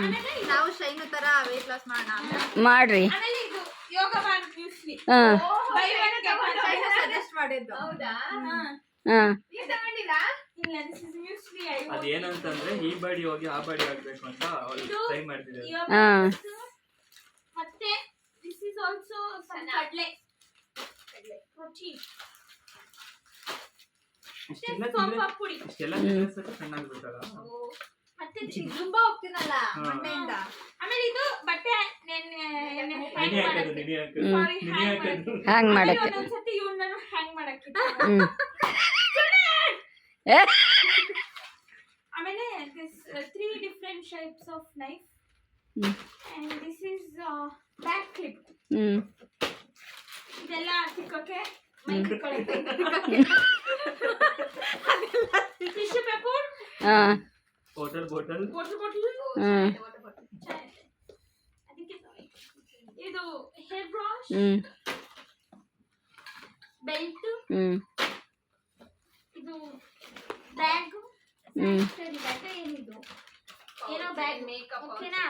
ಆಮೇಲೆ ನಾವು ಶೈನು ತರ ವೇಟ್ ಲಾಸ್ ಮಾಡ್ರಿ. ಆಮೇಲೆ ಇದು yoga band muesli. Buy one get one suggest ಮಾಡಿದ್ದು. ಹೌದಾ? ನೀವು ತಗೊಂಡಿರಾ? ಇಲ್ಲ, ದಿಸ್ ಇಸ್ ಮ್ಯೂಸ್ಲಿ. ಅದೇನಂತಂದ್ರೆ ಈ ಬಾಡಿ ಹೋಗಿ ಆ ಬಾಡಿ ಆಗ್ಬೇಕು ಅಂತ ಅವಳು ಟ್ರೈ ಮಾಡ್ತಿದ್ದಾರೆ. ಮತ್ತೆ ದಿಸ್ ಇಸ್ ಆಲ್ಸೋ ಸಮ್ ಕಡ್ಲೆ ಪ್ರೋಟೀನ್. ಸೋಂಪು ಪುಡಿ. ಇಷ್ಟೆಲ್ಲ ತಿನ್ನೋದಕ್ಕೆ ಚೆನ್ನಾಗಿರುತ್ತಲ್ಲ. ಮತ್ತೆ ತುಂಬಾ ಹೋಗ್ತೀನಲ್ಲ ಮಂಡೆಯಿಂದ. ಆಮೇಲೆ ಇದು ಬಟ್ಟೆ ಹ್ಯಾಂಗ್ ಮಾಡಕ್ಕೆ. ಒಂದೊಂದ್ಸತಿ ಇವನ್ನ ಹ್ಯಾಂಗ್ ಮಾಡಕ್ಕೆ. ಆಮೇಲೆ this 3 different shapes of knife. And this is back clip. ಇದೆಲ್ಲ ತಿಕ್ಕಕ್ಕೆ ಟಿಶ್ಯೂ ಪೇಪರ್, ಹಾಂ ವಾಟರ್ ಬಾಟಲ್, ವಾಟರ್ ಬಾಟಲ್, ಅದಕ್ಕೆ ಇದು ಹೇರ್ ಬ್ರಷ್, ಬೆಲ್ಟ್, ಇದು ಬ್ಯಾಗ್, ಸ್ಯಾನಿಟರಿ ಬ್ಯಾಗ್, ಏನಿದು ಏನೋ ಬ್ಯಾಗ್, ಮೇಕಪ್, ಓಕೆನಾ?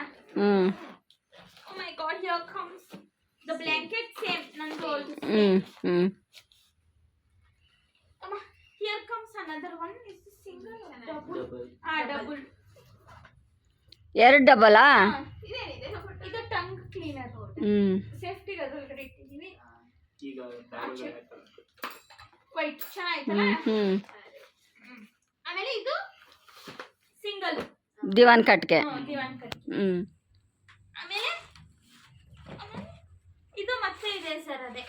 Oh my god, here comes the blanket, same nandu also same. Here comes another one. Is this single or double? Double. ಎರಡು ಡಬಲಾ? ಇದು tongue cleaner, safety ಅದ್ರೊಳಗಡೆ ಇಟ್ಟಿದ್ದೀವಿ. ಈಗ white ಚೆನ್ನಾಯ್ತಲ್ಲ. ಆಮೇಲೆ ಇದು ಸಿಂಗಲ್ ದಿವಾನ್ ಕಟ್ಗೆ. ದಿವಾನ್ ಕಟ್. ಆಮೇಲೆ ಇದು ಮತ್ತೆ ಇದೆ ಸರ್, ಅದೇ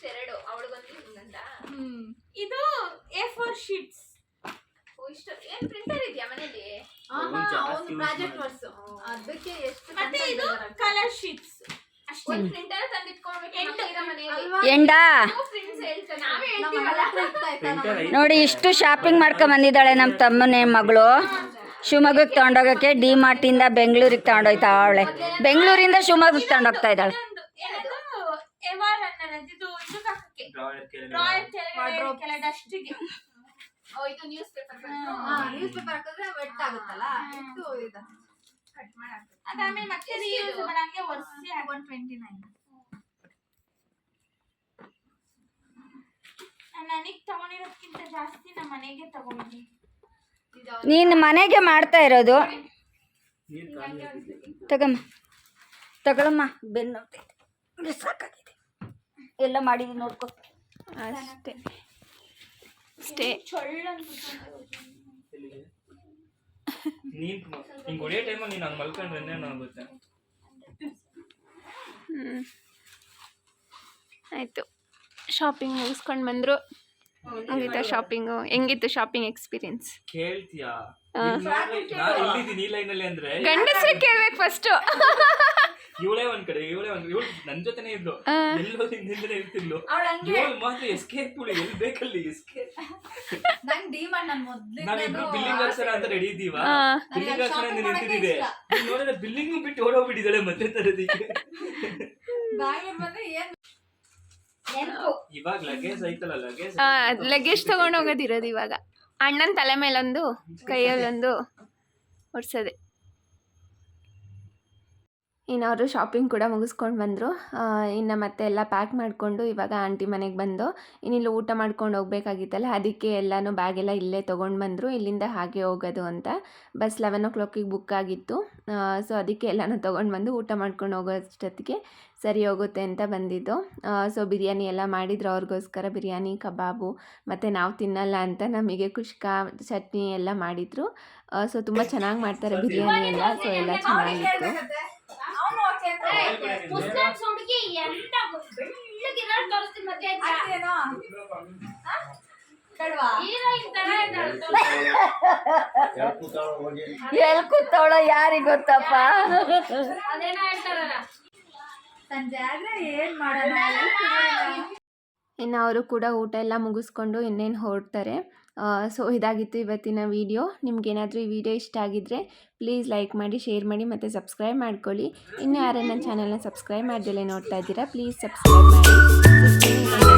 ಎರಡು ಅವಳಿಗೊಂದು ಇನ್ನೊಂದ. ಇದು A4 ಶೀಟ್ಸ್. ಇಷ್ಟು ಏನ್ ಪ್ರಿಂಟರ್ ಇದೆಯಾ ಮನೇಲಿ? ಪ್ರಾಜೆಕ್ಟ್ ವರ್ಕ್ಸ್ ಅದಕ್ಕೆ ಎಷ್ಟು. ಮತ್ತೆ ಇದು ಕಲರ್ ಶೀಟ್ಸ್ ಅಷ್ಟೇ. ಒಂದು ಪ್ರಿಂಟರ್ ತಂದಿಟ್ಕೊಳ್ಬೇಕು ಮನೇಲಿ. ಎಂಡ ಫ್ರೆಂಡ್ಸ್ ಹೇಳ್ತಾರೆ, ನಾವೇ ಹೇಳ್ತೀವಲ್ಲ. ನೋಡಿ ಇಷ್ಟು ಶಾಪಿಂಗ್ ಮಾಡ್ಕೊಂಡ್ ಬಂದಿದ್ದಾಳೆ ನಮ್ಮ ತಮ್ಮನೇ ಮಗಳು. ಶಿವಮೊಗ್ಗಕ್ಕೆ ತಗೊಂಡೋಗಕ್ಕೆ ಡಿ ಮಾರ್ಟಿಂದ ಬೆಂಗಳೂರಿಗೆ ತಗೊಂಡೋಗ್ತಾ ಅವಳೆ. ಬೆಂಗಳೂರಿಂದ ಶಿವಮೊಗ್ಗಕ್ಕೆ ತಗೊಂಡೋಗ್ತಾ ಇದ್ದಾಳೆ. ಏನದು ಎವರ್ ಅನ್ನೋದು ಇದು ಹಾಕಕ್ಕೆ ಡ್ರಾಯರ್ ಕೆಳಗಡೆ ಡಸ್ಟಿಗೆ. ಇದು ನ್ಯೂಸ್ ಪೇಪರ್ ಹಾಕಿದ್ರೆ ವೆಟ್ ಆಗುತ್ತಲ್ಲ, ಇದು ಕಟ್ ಮಾಡಿ ಅದಾದ್ಮೇಲೆ ಮತ್ತೆ ರೀಯೂಸ್ ಮಾಡಂಗೆ ವರ್ಷಿ 129. ನನಗೆ ತಗೊಂಡಿರೋದಕ್ಕಿಂತ ಜಾಸ್ತಿ ನಮ್ಮ ಮನೆಗೆ ತಗೊಂಡಿದ್ದೀನಿ. ನೀನು ಮನೆಗೆ ಮಾಡ್ತಾ ಇರೋದು. ತಗೊಳಮ್ಮ, ಬೆನ್ನು ಸಾಕಾಗಿದೆ. ಎಲ್ಲ ಮಾಡಿದೀನಿ ನೋಡ್ಕೊ ಅಷ್ಟೇ. ಸ್ಟೇ ನೀನ್ ಹಿಂಗ್ ಹೊಡಿಯೋ ಟೈಮಲ್ಲಿ ನೀನು ಹಂಗೆ ಮಲ್ಕೊಂಡ್ರೆ ಏನಾಗುತ್ತೆ? ಆಯಿತು, ಶಾಪಿಂಗ್ ಮುಗಿಸ್ಕೊಂಡು ಬಂದರು. ಮುಗಿತಾ ಶಾಪಿಂಗು? ಹೆಂಗಿತ್ತು ಶಾಪಿಂಗ್ ಎಕ್ಸ್ಪೀರಿಯನ್ಸ್? ಕೇಳ್ತೀಯಾ? ನಾನು ಎಲ್ಲಿದ್ದೀನಿ ಈ ಲೈನಲ್ಲಿ ಅಂದ್ರೆ ಗಂಡಸ್ರಿಗೆ ಕೇಳ್ಬೇಕು ಫಸ್ಟು. ಇವಳೇ ಒಂದ್ ಕಡೆ, ಇವಳು ನನ್ ಜೊತೆನೇ ಇದ್ಲು, ಎಲ್ಲೋ ಹಿಂದಿಂದನೇ ಇರ್ತಿದ್ಲು. ಇವಳು ಮಾತ್ರ ಎಸ್ಕೇಪ್, ಎಲ್ಲಿ ಬೇಕಲ್ಲಿ ಎಸ್ಕೇಪ್. ನಾವಿಬ್ರು ಬಿಲ್ಲಿಂಗ್ ಹಾಕ್ಸೋಣ ಅಂತ ರೆಡಿ ಇದ್ದೀವ. ಬಿಲ್ಲಿಂಗ್ ಹಾಕ್ಸೋಣ ಅಂತ ನಿಂತಿದ್ದೆ, ನೋಡಿದ್ರೆ ಬಿಲ್ಲಿಂಗ್ ಬಿಟ್ಟು ಓಡೋಗ್ಬಿಟ್ಟಿದ್ದಾಳೆ ಮತ್ತೆ ತರೋದಿಕ್ಕೆ. ಇವಾಗ ಲಗೇಜ್ ಐತಲ್ಲ, ಲಗೇಜ್ ತಗೊಂಡು ಹೋಗೋದಿರೋದು ಇವಾಗ. ಅಣ್ಣನ ತಲೆ ಮೇಲೊಂದು, ಕೈಯಲ್ಲೊಂದು ಹೊಡ್ಸೋದೆ. ಇನ್ನು ಅವರು ಶಾಪಿಂಗ್ ಕೂಡ ಮುಗಿಸ್ಕೊಂಡು ಬಂದರು. ಇನ್ನು ಮತ್ತೆ ಎಲ್ಲ ಪ್ಯಾಕ್ ಮಾಡಿಕೊಂಡು ಇವಾಗ ಆಂಟಿ ಮನೆಗೆ ಬಂದು ಇನ್ನಿಲ್ಲಿ ಊಟ ಮಾಡ್ಕೊಂಡು ಹೋಗ್ಬೇಕಾಗಿತ್ತಲ್ಲ, ಅದಕ್ಕೆ ಎಲ್ಲನೂ ಬ್ಯಾಗೆಲ್ಲ ಇಲ್ಲೇ ತೊಗೊಂಡು ಬಂದರು. ಇಲ್ಲಿಂದ ಹಾಗೆ ಹೋಗೋದು ಅಂತ. ಬಸ್ 11 o'clock ಬುಕ್ ಆಗಿತ್ತು. ಸೊ ಅದಕ್ಕೆ ಎಲ್ಲನೂ ತೊಗೊಂಡು ಬಂದು ಊಟ ಮಾಡ್ಕೊಂಡು ಹೋಗೋಷ್ಟೊತ್ತಿಗೆ ಸರಿ ಹೋಗುತ್ತೆ ಅಂತ ಬಂದಿದ್ದು. ಸೊ ಬಿರಿಯಾನಿ ಎಲ್ಲ ಮಾಡಿದ್ರು ಅವ್ರಿಗೋಸ್ಕರ, ಬಿರಿಯಾನಿ, ಕಬಾಬು, ಮತ್ತು ನಾವು ತಿನ್ನಲ್ಲ ಅಂತ ನಮಗೆ ಕುಷ್ಕ, ಚಟ್ನಿ ಎಲ್ಲ ಮಾಡಿದರು. ಸೊ ತುಂಬ ಚೆನ್ನಾಗಿ ಮಾಡ್ತಾರೆ ಬಿರಿಯಾನಿ ಎಲ್ಲ. ಸೊ ಎಲ್ಲ ಚೆನ್ನಾಗಿತ್ತು. ಎಲ್ಲಿ ಕೂತವಳೋ ಯಾರಿಗೆ ಗೊತ್ತಪ್ಪ. ಇನ್ನು ಅವರು ಕೂಡ ಊಟ ಎಲ್ಲ ಮುಗಿಸ್ಕೊಂಡು ಇನ್ನೇನು ಹೊರಡ್ತಾರೆ. ಸೊ ಇದಾಗಿತ್ತು ಇವತ್ತಿನ ವಿಡಿಯೋ. ನಿಮ್ಗೇನಾದರೂ ಈ ವಿಡಿಯೋ ಇಷ್ಟ ಆಗಿದ್ದರೆ ಪ್ಲೀಸ್ ಲೈಕ್ ಮಾಡಿ, ಶೇರ್ ಮಾಡಿ ಮತ್ತು ಸಬ್ಸ್ಕ್ರೈಬ್ ಮಾಡ್ಕೊಳ್ಳಿ. ಇನ್ನೂ ಯಾರೇ ನನ್ನ ಚಾನಲ್ನ ಸಬ್ಸ್ಕ್ರೈಬ್ ಮಾಡ್ದಲೇ ನೋಡ್ತಾ ಇದ್ದೀರಾ, ಪ್ಲೀಸ್ ಸಬ್ಸ್ಕ್ರೈಬ್ ಮಾಡಿ.